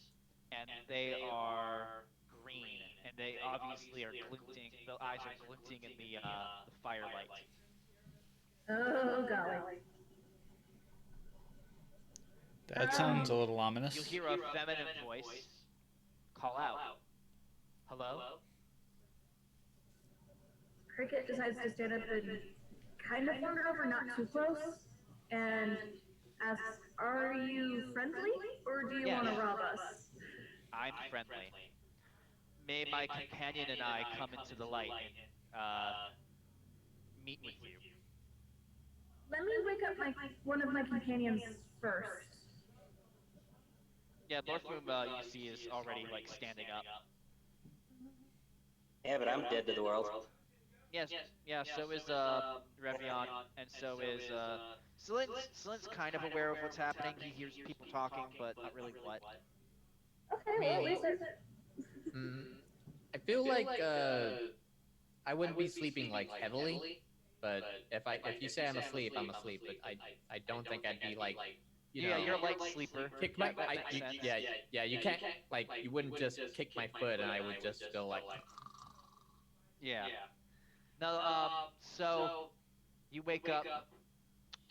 and they are green, and they obviously are glinting. The eyes are glinting in the firelight. Oh, golly. That sounds a little You'll ominous. hear a feminine voice call out, "Hello?" Cricket decides to stand up and kind of wander over, not too close, and asks, "Are you friendly, or do you want to Yes, rob us?" I'm friendly. May my companion and I come into the light and meet with you. Let me wake up one of my companions first. Yeah, Lorfume, you see, is already like standing up. Yeah, but I'm dead to the world. Yes, yeah. So is Revion, and so is Sil'lin's. Sil'lin's kind of aware of what's happening. He hears people talking, but not really what. Okay, I well, at mean, least mm, I feel like I wouldn't be sleeping like heavily, but if you say I'm asleep, I'm asleep. But I don't think I'd be like, Yeah, you're a light sleeper. kick my That makes sense. yeah, you can't, like, you wouldn't just kick my foot and I would just go like. Yeah. No. So you wake up.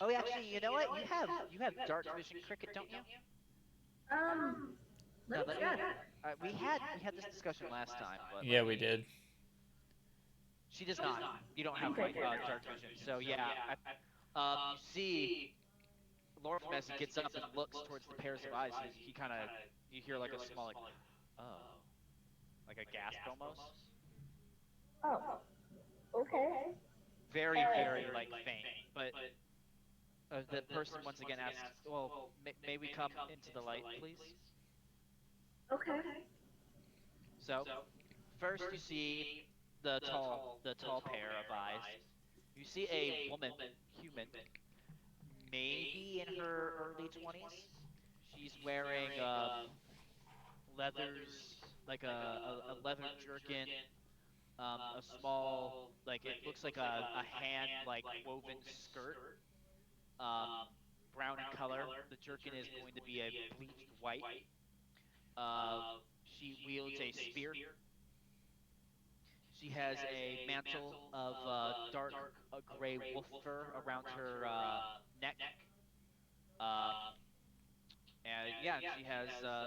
Oh, actually, you know what? You have dark vision, Cricket, don't you? No, let me let me. check. We had this discussion last time, but Yeah, let we me. did. She does not. You don't have Okay, like good. dark vision. So yeah, you see Lorfume as he gets up and looks towards the pairs of eyes. He kind of you hear like a small like, oh, like a gasp almost. Oh, okay. Very very like faint. But the person once again asks, well, may we come into the light, please? Okay. So first you see the tall pair of eyes. You see a woman, human, maybe in her early 20s. She's wearing leathers, like a leather jerkin, a small, like it looks like a hand like woven skirt, um, brown in color. The jerkin is going to be a bleached white. Uh, she wields a spear. She has a mantle of dark gray wolf fur around her neck. Um, and yeah, and she has a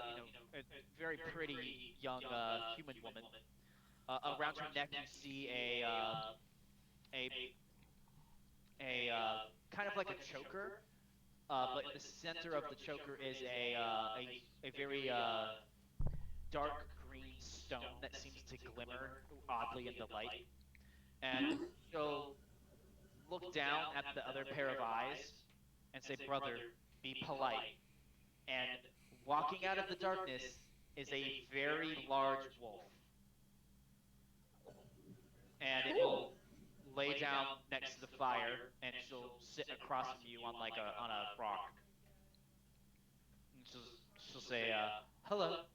very pretty young human woman. Around her neck, you see a kind of like a choker, but in the center of the choker is a very dark green stone that seems to glimmer oddly in the light. And she'll look down at the other pair of eyes and say, "Brother, be polite." And walking out of the darkness is a very large wolf, and it will lay down next to the fire, and she'll sit across from you on like a rock. And she'll say, "Hello.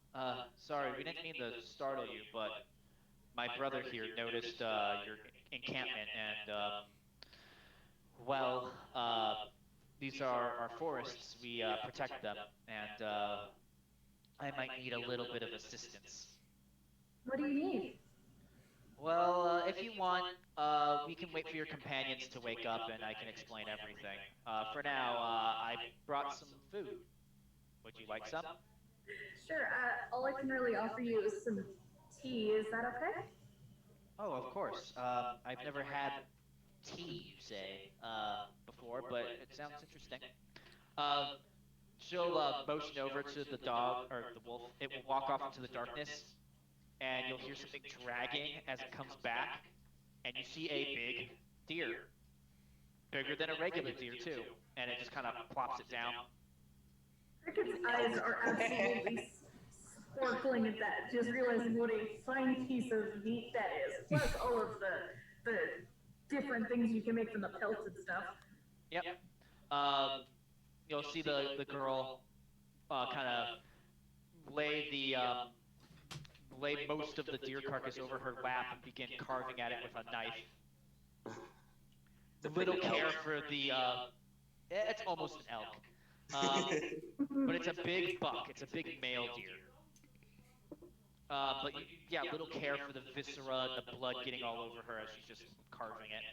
Sorry, we didn't mean to startle you, but my brother here noticed your encampment, and well, these are our forests. We protect them, and I might need a little bit of assistance." What do you need? Well, if you want, we can wait for your companions to wake up and I can explain everything. For now, I brought some food. Would you like some? Sure, all I can really offer you is some tea. Is that okay? Oh, of course. I've never had tea, you say, before, but it sounds interesting. Uh, she'll motion over to the dog or the wolf. It will walk off into the darkness, and you'll hear something dragging as it comes back, and you see a big deer, bigger than a regular deer too, and it just kind of plops it down. Cricket's eyes are absolutely sparkling at that, just realizing what a fine piece of meat that is, plus all of the different things you can make from the pelts and stuff. Yep. Um, you'll see the girl kind of lay the lay most of the deer carcass over her lap and begin carving at it with a knife. Little care for the it's almost an elk. But it's a big buck. It's a big male deer. But yeah, little care for the viscera and the blood getting all over her as she's just carving it.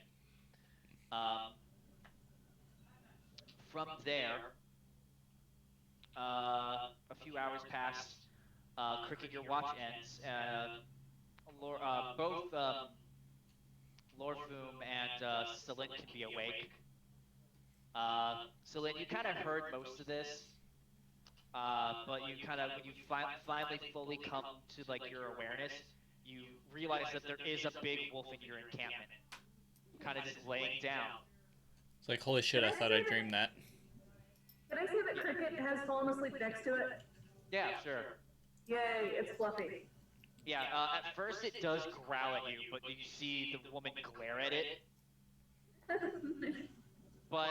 From there, a few hours pass. Cricket, your watch ends. Both Lorfume and Sil'lin can be awake. Sil'lin, you kind of heard most of this. But you kind of when you finally fully come to like your awareness, you realize that there is a big wolf in your encampment, kind of just laying down. It's like, holy shit, I thought I dreamed that. Can I say that Cricket has fallen asleep next to it? Yeah, sure. Yay, it's fluffy. Yeah, at first it does growl at you, but you see the woman glare at it. But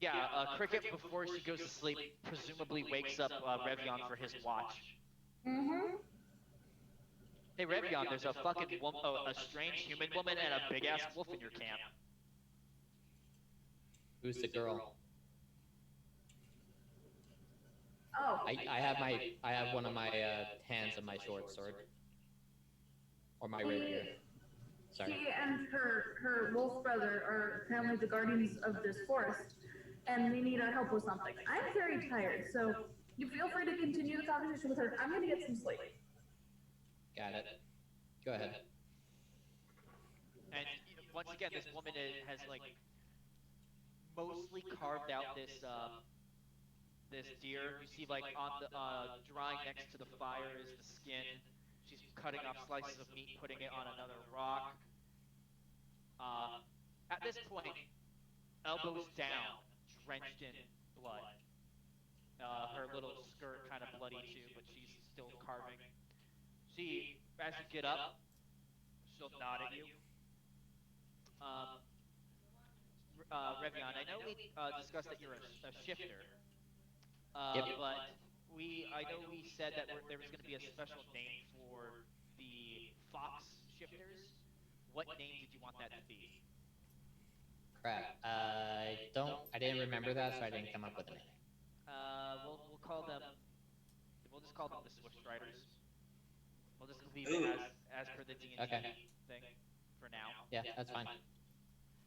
yeah, Cricket before she goes to sleep presumably wakes up Revion for his watch. Mm-hmm. Hey Revion, there's a fucking a strange human woman and a big ass wolf in your camp. Who's the girl? Oh. I have one of my hands on my short sword. Or my rapier. Sorry. She and her wolf brother are apparently the guardians of this forest, and they need our help with something. I'm very tired, so you feel free to continue the conversation with her. I'm gonna get some sleep. Got it. Go ahead. And once again, this woman has like mostly carved out this this deer. You see, like on the drying next to the fire is the skin. She's cutting off slices of meat, putting it on another rock. At this point, elbows down, drenched in blood. Her little skirt kind of bloody too, but she's still carving. She, as you get up, she'll nod at you. Revion, I know we discussed that you're a shifter, Yep. but I know we said that there was going to be a special name for the fox shifters. What name did you want that to be? Crap. I didn't remember that, so I didn't come up with a name. We'll call them. We'll just call them the Swift Riders. We'll just leave it as per the D&D thing for now. Yeah, that's fine.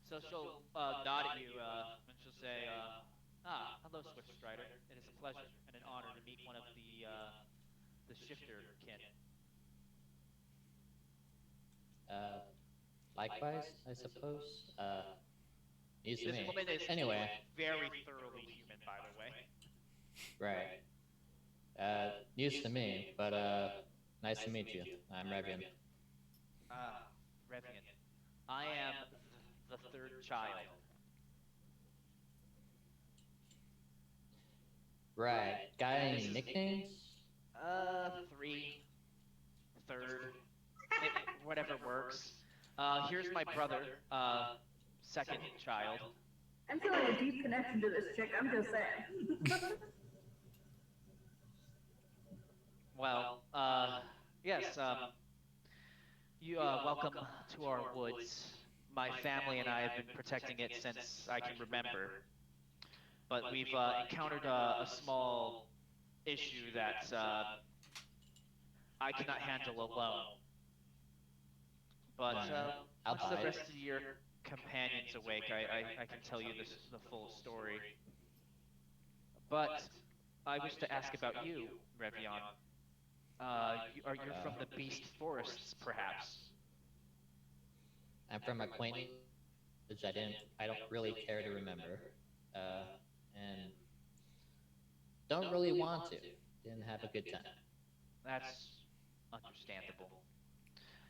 So she'll nod at you and she'll say, hello, Swift Strider. It is a pleasure and an honor to meet one of the shifter kin. Likewise, I suppose. News to This me. woman is Anyway, very thoroughly human, by the way. right. News to me, but nice to meet you. I'm Revion. Revion. I am the third child. Right. Got any nicknames? 3, third, whatever works. Here's my brother, second child. I'm feeling a deep connection to this chick, I'm just saying. Well, yes, you welcome to our woods. My family and I have been protecting it since I can remember. But we've encountered a small issue that I cannot handle alone. But I'll once the buy it. rest of your companions awake, I can tell you the full story. But I wish to ask about you, Revion. You're from the Beast Forests, perhaps? I'm from a quaint village I don't really care to remember. And don't really want to. Didn't have a good time. That's understandable.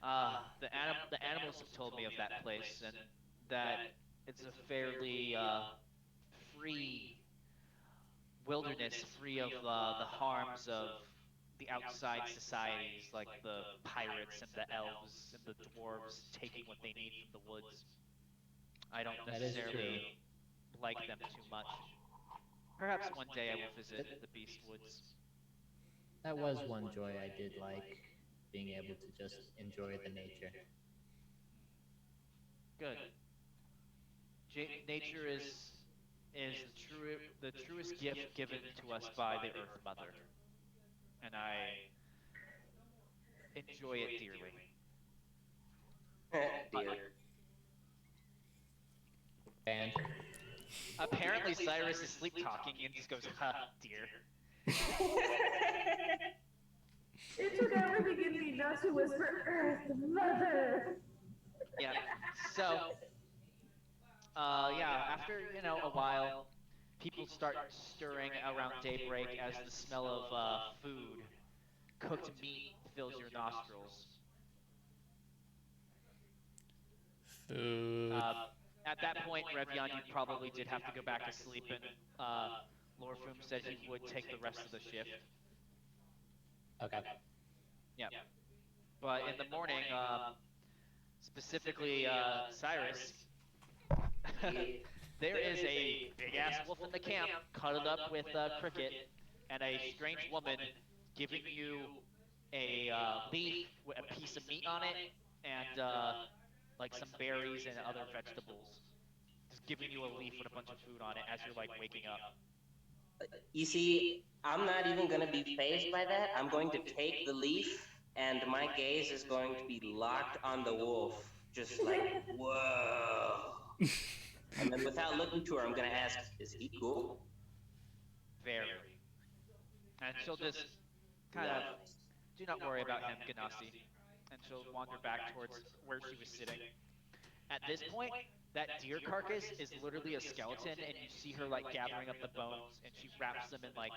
The animals have told me of that place, and that it's a fairly free wilderness, free of the harms of the outside societies, like the pirates and the elves and the dwarves taking what they need from the woods. I don't That is true. necessarily like them too much. Perhaps one day I will visit the Beast Woods. That was one joy I did like, being able to just enjoy the nature. Good. Nature is the truest gift given to us by the Earth Mother, and I enjoy it dearly. Dear. And Apparently, Cyrus is sleep talking and just goes, "Ha, dear." It took everything in me not to whisper Earth Mother. Yeah. So, yeah. After a while, people start stirring around daybreak as the smell of food, cooked meat fills your nostrils. Food. At that point, Revion, you probably did have to go back to sleep, and Lorfume said he would take the rest of the shift. okay. Yeah. But in the morning, specifically Cyrus, there is a big-ass wolf in the camp, cuddled up with Crickette, and a strange woman giving you a leaf with a piece of meat on it, and like some berries and other vegetables. Just giving you a leaf with a bunch of food on it as you're like waking up. You see, I'm not even going to be fazed by that. I'm going to take the leaf, and my gaze is going to be locked on the wolf. Just like, whoa. And then without looking to her, I'm going to ask, is he cool? Very. And she'll just kind of, do not worry about him, Ganassi. And she'll wander back towards where she was sitting. At this point, that deer carcass is literally a skeleton, and you see her like gathering up the bones, and she wraps them in like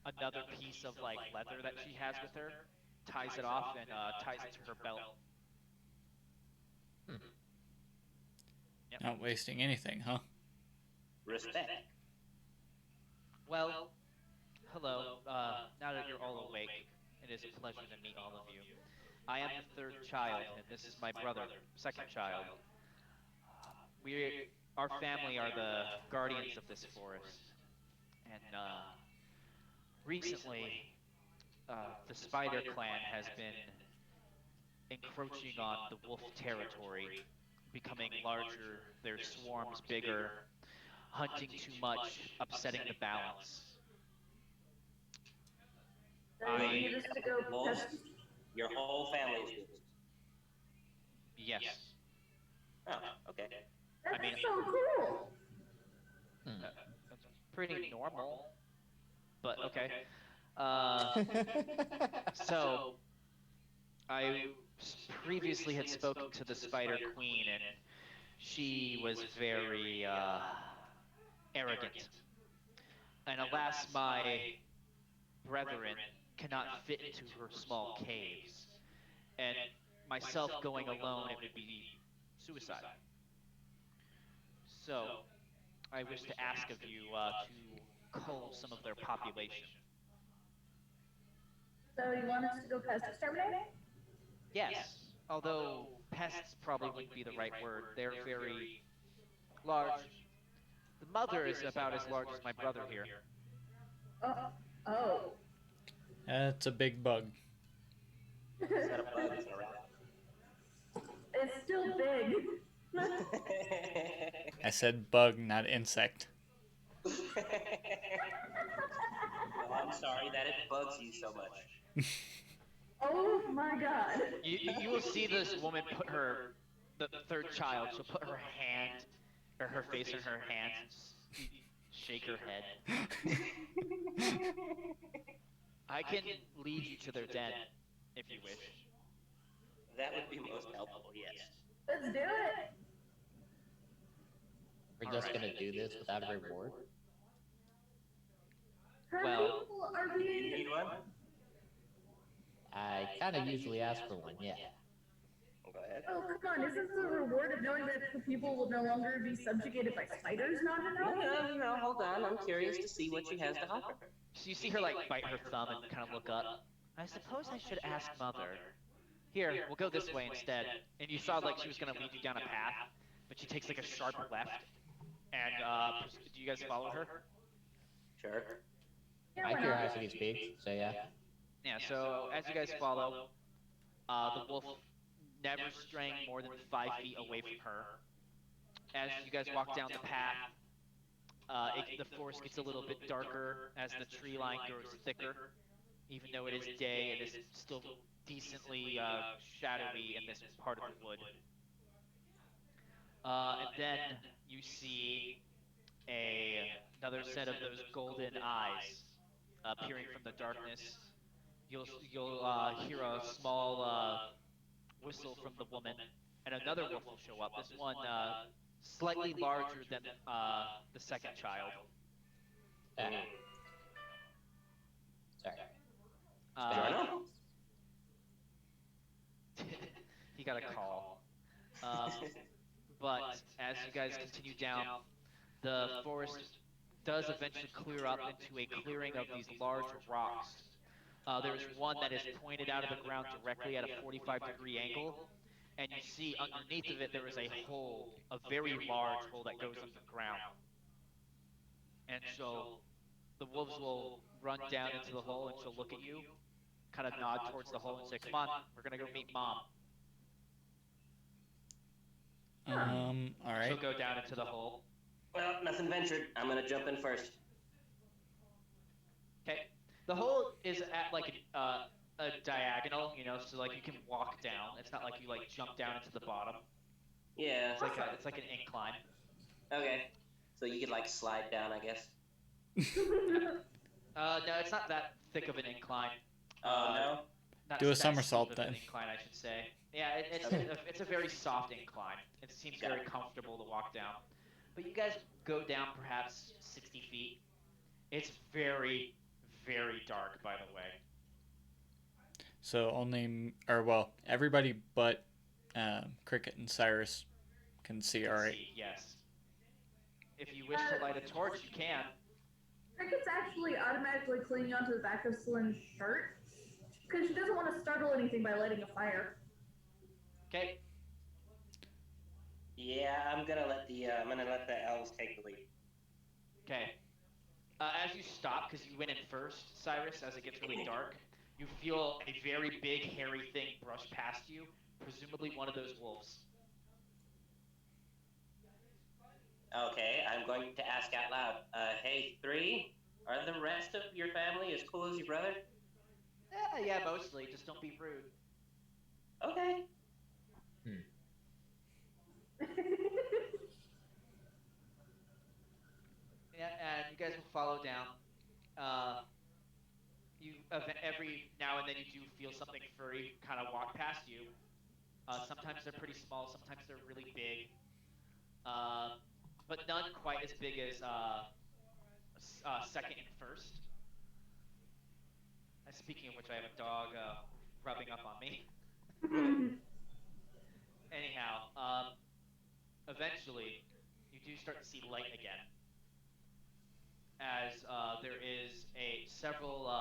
another piece of like leather that she has with her, ties it off, and ties it to her belt. Yep. Not wasting anything, huh? Respect. Well, hello. Now that you're all awake, it is a pleasure to meet all of you. I am the third child, and this is my brother, second child. Our family are the guardians of this forest, and recently, the Spider Clan has been encroaching on the wolf territory, becoming larger, their swarms bigger, hunting too much, upsetting the balance. You need us to go Wolves, pest- your whole family is wolves. Yes. Oh, okay. That's I mean- so cool. That's pretty normal, but okay. So, I previously had spoken to the Spider Queen, and she was very arrogant. And alas, my brethren cannot fit into her small caves. And myself going alone, it would be suicide. So, I wish to ask of you to cull some of their population. So you want us to go pest exterminate? Yes, although pests probably wouldn't be the right word. They're very large. The mother is about as large as my brother here. Oh. That's a big bug. Is that a bug? Is that a rat? It's still big. I said bug, not insect. No, I'm sorry that it bugs you so much. Oh my god. You will see this woman put her the third child. She'll put her hand or her face in her hands and shake her head. I can lead you to their den if you wish. That would be most helpful, yes. Let's do it. We're just Alright. gonna do this without a reward. Her Well- people are Do you being. need one? I kind of usually ask for one, yeah. Go ahead. Oh, come on. Isn't the reward of knowing that the people will no longer be subjugated by spiders not No, enough? no, no, hold on. I'm curious to see what she has to offer. So you see her like bite her thumb and kind of look up. I suppose I should ask Mother. Here, we'll go this way instead. And you saw like she was gonna lead you down a path, but she takes like a sharp left. And do you guys follow her? Sure. Yeah, My why not? curiosity speaks, so yeah. Yeah. So as you guys follow, the wolf never straying more than 5 feet away from her. As you guys walk down the path, the forest gets a little bit darker as the tree line grows thicker. Even though it is day, it is still decently shadowy in this part of the wood. And then you see another set of those golden eyes appearing from the darkness. You'll hear a small whistle from the woman, and another wolf will show up. This one slightly larger than the second child. Ah. Sorry. Giorno? He got a call. But as you guys continue down, the forest does eventually clear up into a clearing of these large rocks. There's one that is pointed out of the ground directly at a 45-degree angle, and you see underneath of it there is a hole, a very large hole that goes underground. And so the wolves will run down into the hole, and she'll look at you, kind of nod towards the hole, and say, "Come on, we're gonna go meet Mom." All right. She'll go down into the hole. Well, nothing ventured. I'm gonna jump in first. Okay. The hole is at like a diagonal, so like you can walk down. It's not like you like jump down into the bottom. Yeah. It's like an incline. Okay. So you could like slide down, I guess. No, it's not that thick of an incline. No. Not Do a that somersault steep of an then. Incline, I should say. Yeah, it's a very soft incline. It seems very comfortable to walk down. But you guys go down perhaps 60 feet. It's very, very dark, by the way. So everybody but Crickette and Cyrus can see. All right. See, yes. If you wish to light a torch, you can. Cricket's actually automatically clinging onto the back of Slynn's shirt because she doesn't want to startle anything by lighting a fire. Okay. Yeah, I'm gonna let the elves take the lead. Okay. As you stop, because you went in first, Cyrus, as it gets really dark, you feel a very big, hairy thing brush past you, presumably one of those wolves. Okay, I'm going to ask out loud. Hey, 3, are the rest of your family as cool as your brother? Yeah, mostly. Just don't be rude. Okay. Yeah, and you guys will follow down. Every now and then you do feel something furry kind of walk past you. Sometimes they're pretty small, sometimes they're really big. But none quite as big as second and first. Speaking of which, I have a dog rubbing up on me. Anyhow, eventually, you do start to see light again. As there is several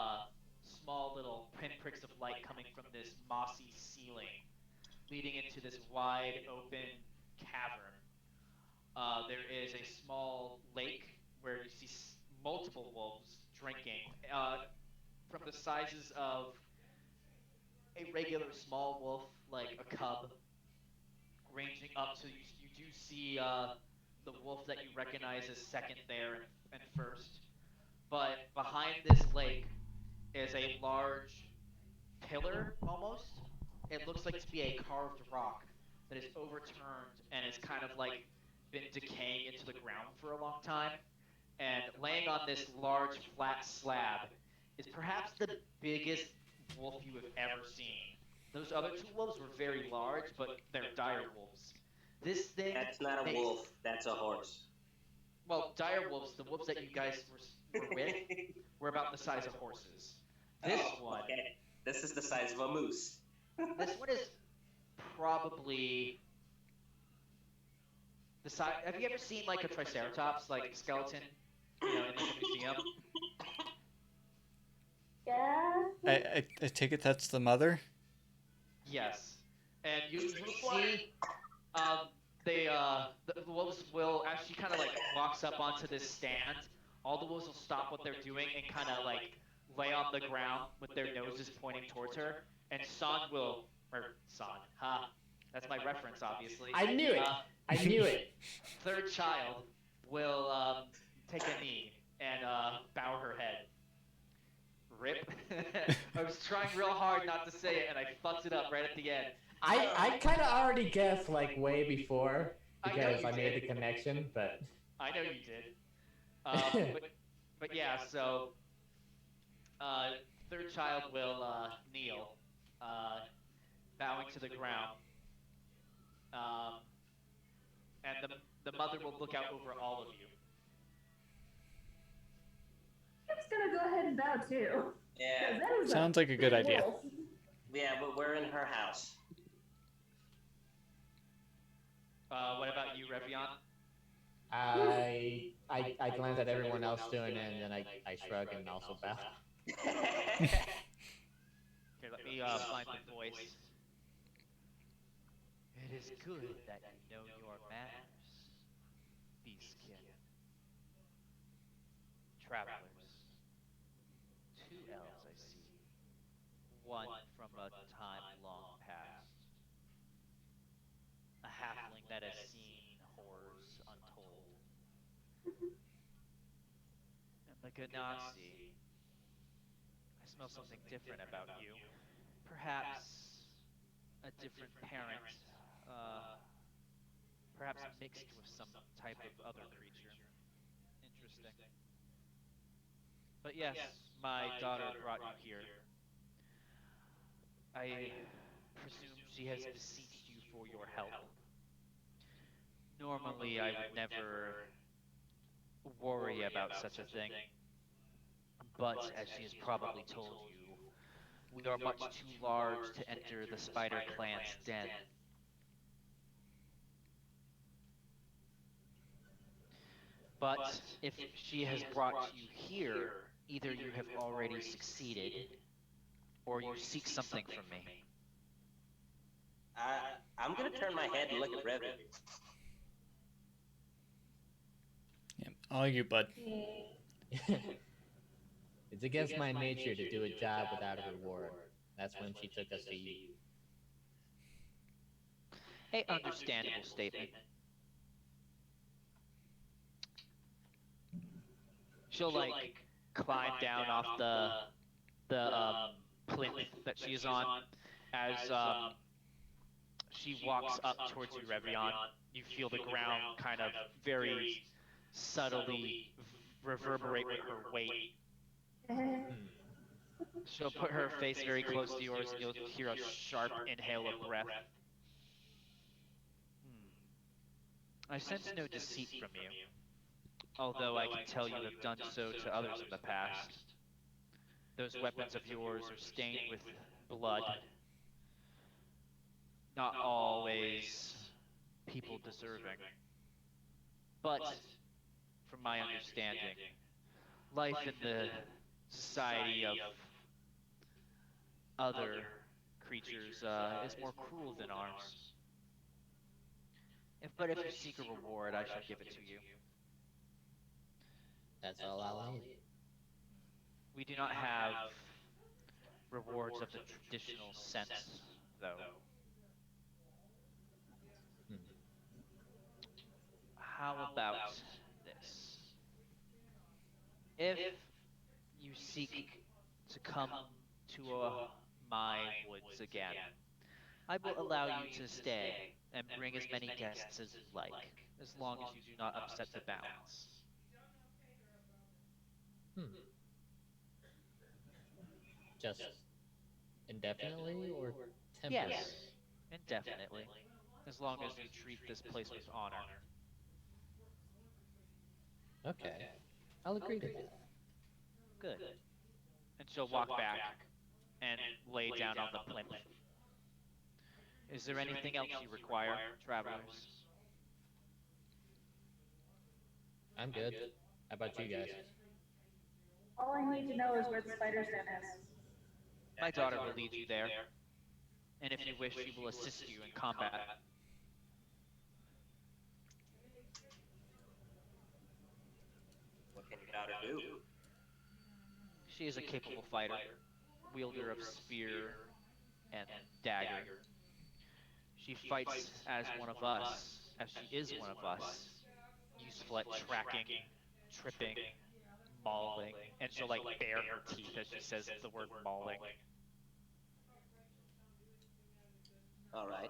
small little pinpricks of light coming from this mossy ceiling, leading into this wide open cavern. There is a small lake where you see multiple wolves drinking, from the sizes of a regular small wolf, like a cub, ranging up to you do see the wolf that you recognize as second there and first. But behind this lake is a large pillar, almost, it looks like to be a carved rock that is overturned and is kind of like been decaying into the ground for a long time. And laying on this large flat slab is perhaps the biggest wolf you have ever seen. Those other two wolves were very large, but they're dire wolves. This thing That's not a makes wolf. That's a horse. well, dire wolves, the wolves that you guys were with, were about the size of horses. This one, Okay. This is the size of a moose. this one is probably the size. Have you ever seen like a triceratops, like skeleton, in like a museum? Yeah. I take it that's the mother. Yes, and you'll see um, the wolves will as she kind of like walks up onto this stand, all the wolves will stop what they're doing and kind of like lay on the ground with their noses pointing towards her, and San, ha, that's my reference, obviously. I knew it. Uh, I knew it. Third child will take a knee and bow her head. Rip. I was trying real hard not to say it, and I fucked it up right at the end. I kind of already guessed like way before I know because you I made did. the connection, but I know you did. But yeah, so uh, third child will kneel, uh, bowing to the ground, um, and the mother will look out over all of you. I'm just gonna go ahead and bow too. 'Cause Yeah. that is Sounds like a good big idea. wolf. Yeah, but we're in her house. What about you, Revion? I glance at everyone else doing it, and then I shrug and also bow. Here, let me find the voice. It is good that you know your manners, beastkin. Travelers. 2 elves I see. One from a time long past. A halfling that has seen horrors untold. And the Ganassi. I smell something different about you. Perhaps a different parent. Perhaps mixed with some type of other creature. Interesting. But yes, my daughter brought you here. I presume she has beseeched you for your help. Normally, I would never worry about such a thing. But as she has probably told you, we are much too large to enter the Spider Clan's den. But if she has brought you here, either you have already succeeded, or you seek something from me. I'm gonna turn my head and look at Revion. Yeah, all you, bud. It's against my nature to do a job without a reward. That's when she took us to you. A understandable statement. She'll like climb down off the plinth that she is on as she walks up towards you, Revion. You feel the ground kind of very subtly reverberate with her weight. She'll put her face very close to yours, and you'll hear a sharp inhale of breath. I sense no deceit from you, although I can tell you have done so to others in the past. Those weapons of yours are stained with blood. Not always people deserving. But, from my understanding, life in the society of other creatures is more cruel than ours. But if you seek a reward, I shall give it to you. That's all I'll need. We do not have rewards of the traditional sense, though. How about this? If you seek to come to my woods again, I will allow you to stay and bring as many guests as you like, as long as you do not upset the balance. Hmm. Just indefinitely or temporary? Yes, indefinitely, as long as you treat this place with honor. Okay, I'll agree to that. Good. And she'll walk back and lay down on the plinth. Is there anything else you require, travelers? I'm good. How about you guys? All I need to know is where the spider's den is. My daughter will lead you there, and if you wish, she will assist you in combat. What can your daughter do? She is a capable fighter, wielder of spear and dagger. She fights as one of us, as she is one of us, useful at tracking, tripping, mauling, and she'll like bare her teeth as she says the word mauling. All right.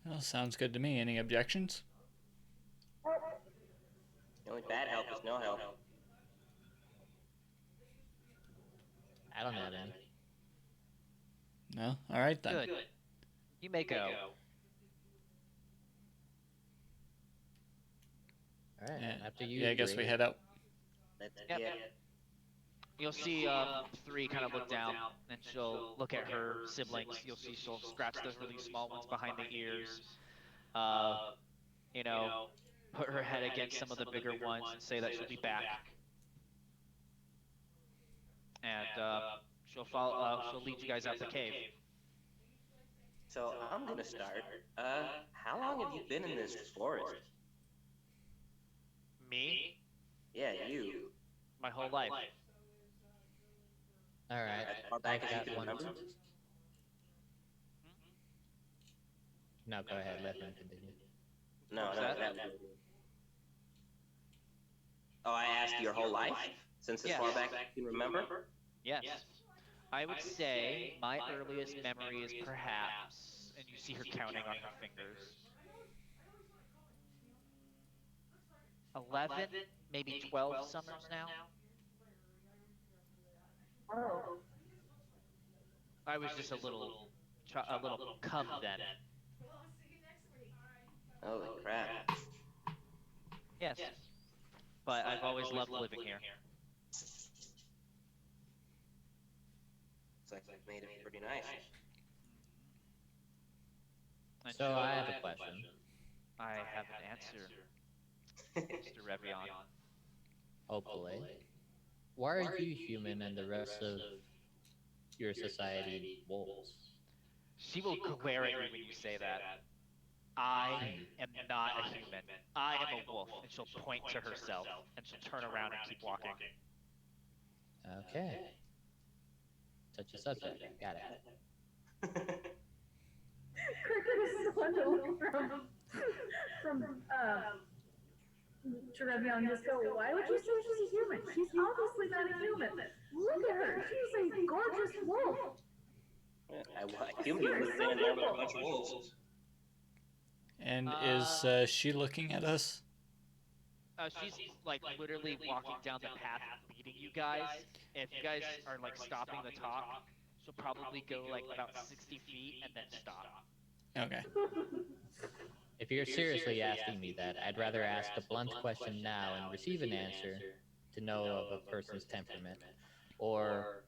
Well, sounds good to me. Any objections? The only bad help is no help. I don't have any. No? All right then. Good. You may go. All right, Yeah, after you. yeah, I guess we three. head out. Let's Yep. get. You'll see three kind of look down, and she'll look at her siblings. You'll see she'll scratch those really small ones behind the ears. Uh, you know, put her head against some of the bigger ones and say that she'll be back. And she'll follow. She'll lead you guys out the cave. So I'm gonna start. How long have you been in this forest? Me, Yeah, you. my whole life. All right, As far back I've as you got can one. remember? No, go ahead. Let him continue. No, What no, was that? that. Oh, I asked your whole life? Since as Yes. far back as you can remember? Yes. I would say my earliest memory is perhaps, and you see her counting on her fingers, 11, maybe 12 summers now. Oh. I was just a little cub then. Holy crap. Yes. But I've always loved living here. Looks like you've made it pretty nice. And So I have a question. I have an answer, Mr. Revion. Hopefully, why are you human and the rest of your society wolves? She will glare at you when you say that. I am not a human. I am a wolf. And she'll point to herself, and she'll turn around and keep walking. Okay. Such a subject. Got it. Cricket is so annoyed from Revion just go, why would you say she's a human? She's obviously not a human. Look at her. She's a gorgeous wolf. A human would have been in there with a bunch of wolves. And is she looking at us? She's like literally walking down the path leading you guys. If you guys are like stopping the talk, she'll probably go like about 60 feet and then stop. Okay. If you're seriously asking me that, I'd rather ask a blunt question now and receive an answer to know of a person's temperament, or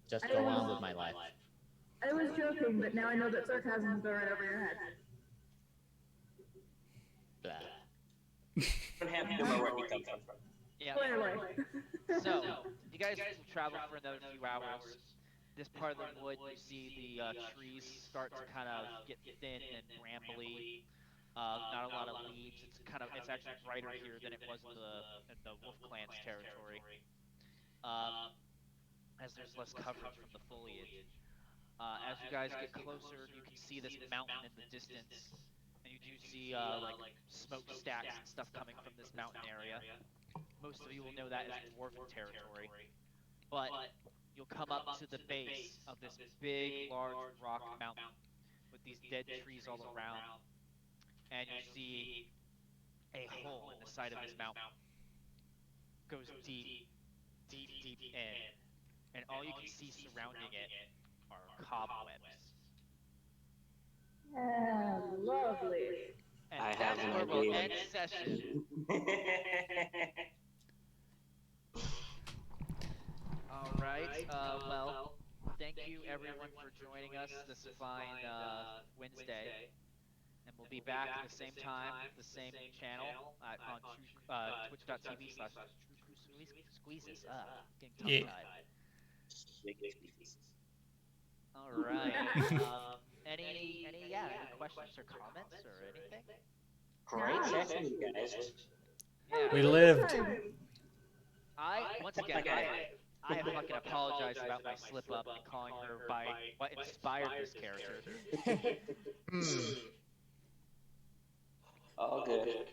just go on with my life. I was joking, but now I know that sarcasm will go right over your head. Blah. Don't have to know where he comes from. Yeah. Clearly. So, you guys will travel for another few hours. This part of the wood, you see the trees start to kind of get thin and brambly. Not a lot of leaves. It's actually brighter here than it was in the Wolf Clan's territory. As there's less coverage from the foliage. As you guys get closer, you can see this mountain in the distance, and you do see like smokestacks and stuff coming from this mountain area. Most of you will know that as dwarven territory, but you'll you'll come up to the base of this big, large rock mountain with these dead trees all around, and you see a hole in the side of this mountain. Goes deep, deep, deep in, and all you can see surrounding it are cobwebs. Lovely. And I have that's an where we'll idea. end session. All right. Well, thank you everyone for joining us this fine Wednesday. And we'll be back at the same time, the same channel on twitch.tv/TrueCruise Squeezes. Getting tongue-tied. All right. Any questions or comments or anything? Great session, you guys. Yeah. We lived. Once again, I fucking apologize about my slip up and calling her by what inspired this character. All good.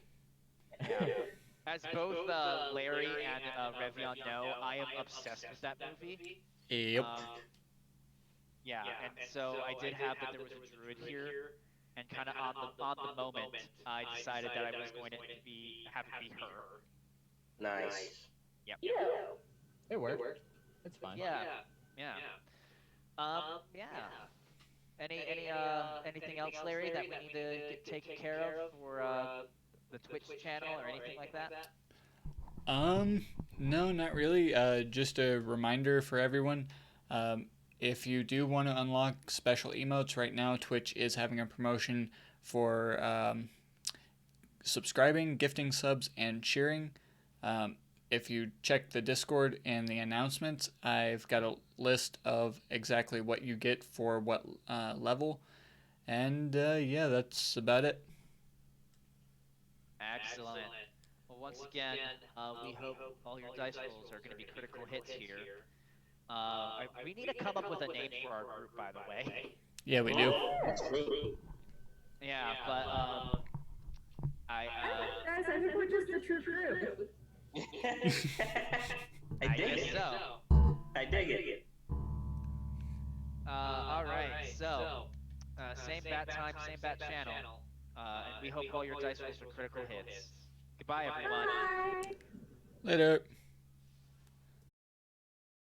Yeah. As both Larry and Revion know, I am obsessed with that movie. Yep. Yeah, and so I did have that there was a druid here, and kind of on the moment, I decided that I was going to have it be her. Nice. Yep. It worked. It's fine. Yeah. Yeah. Yeah. Anything else, Larry, that we need to get taken care of for the Twitch channel or anything like that? No, not really. Just a reminder for everyone. If you do want to unlock special emotes right now, Twitch is having a promotion for subscribing, gifting subs, and cheering. If you check the Discord and the announcements, I've got a list of exactly what you get for what level. And yeah, that's about it. Excellent. Well, once again, we hope all your dice rolls are going to be critical hits here. We need to come up with a name for our group, by the way. Yeah, we do. That's true. Yeah, but Guys, I think we're just the true group. I dig guess it. so. I dig it. All right, so same bat time, same bat channel, and we hope all your dice rolls are critical hits. Goodbye, everyone. Bye. Later.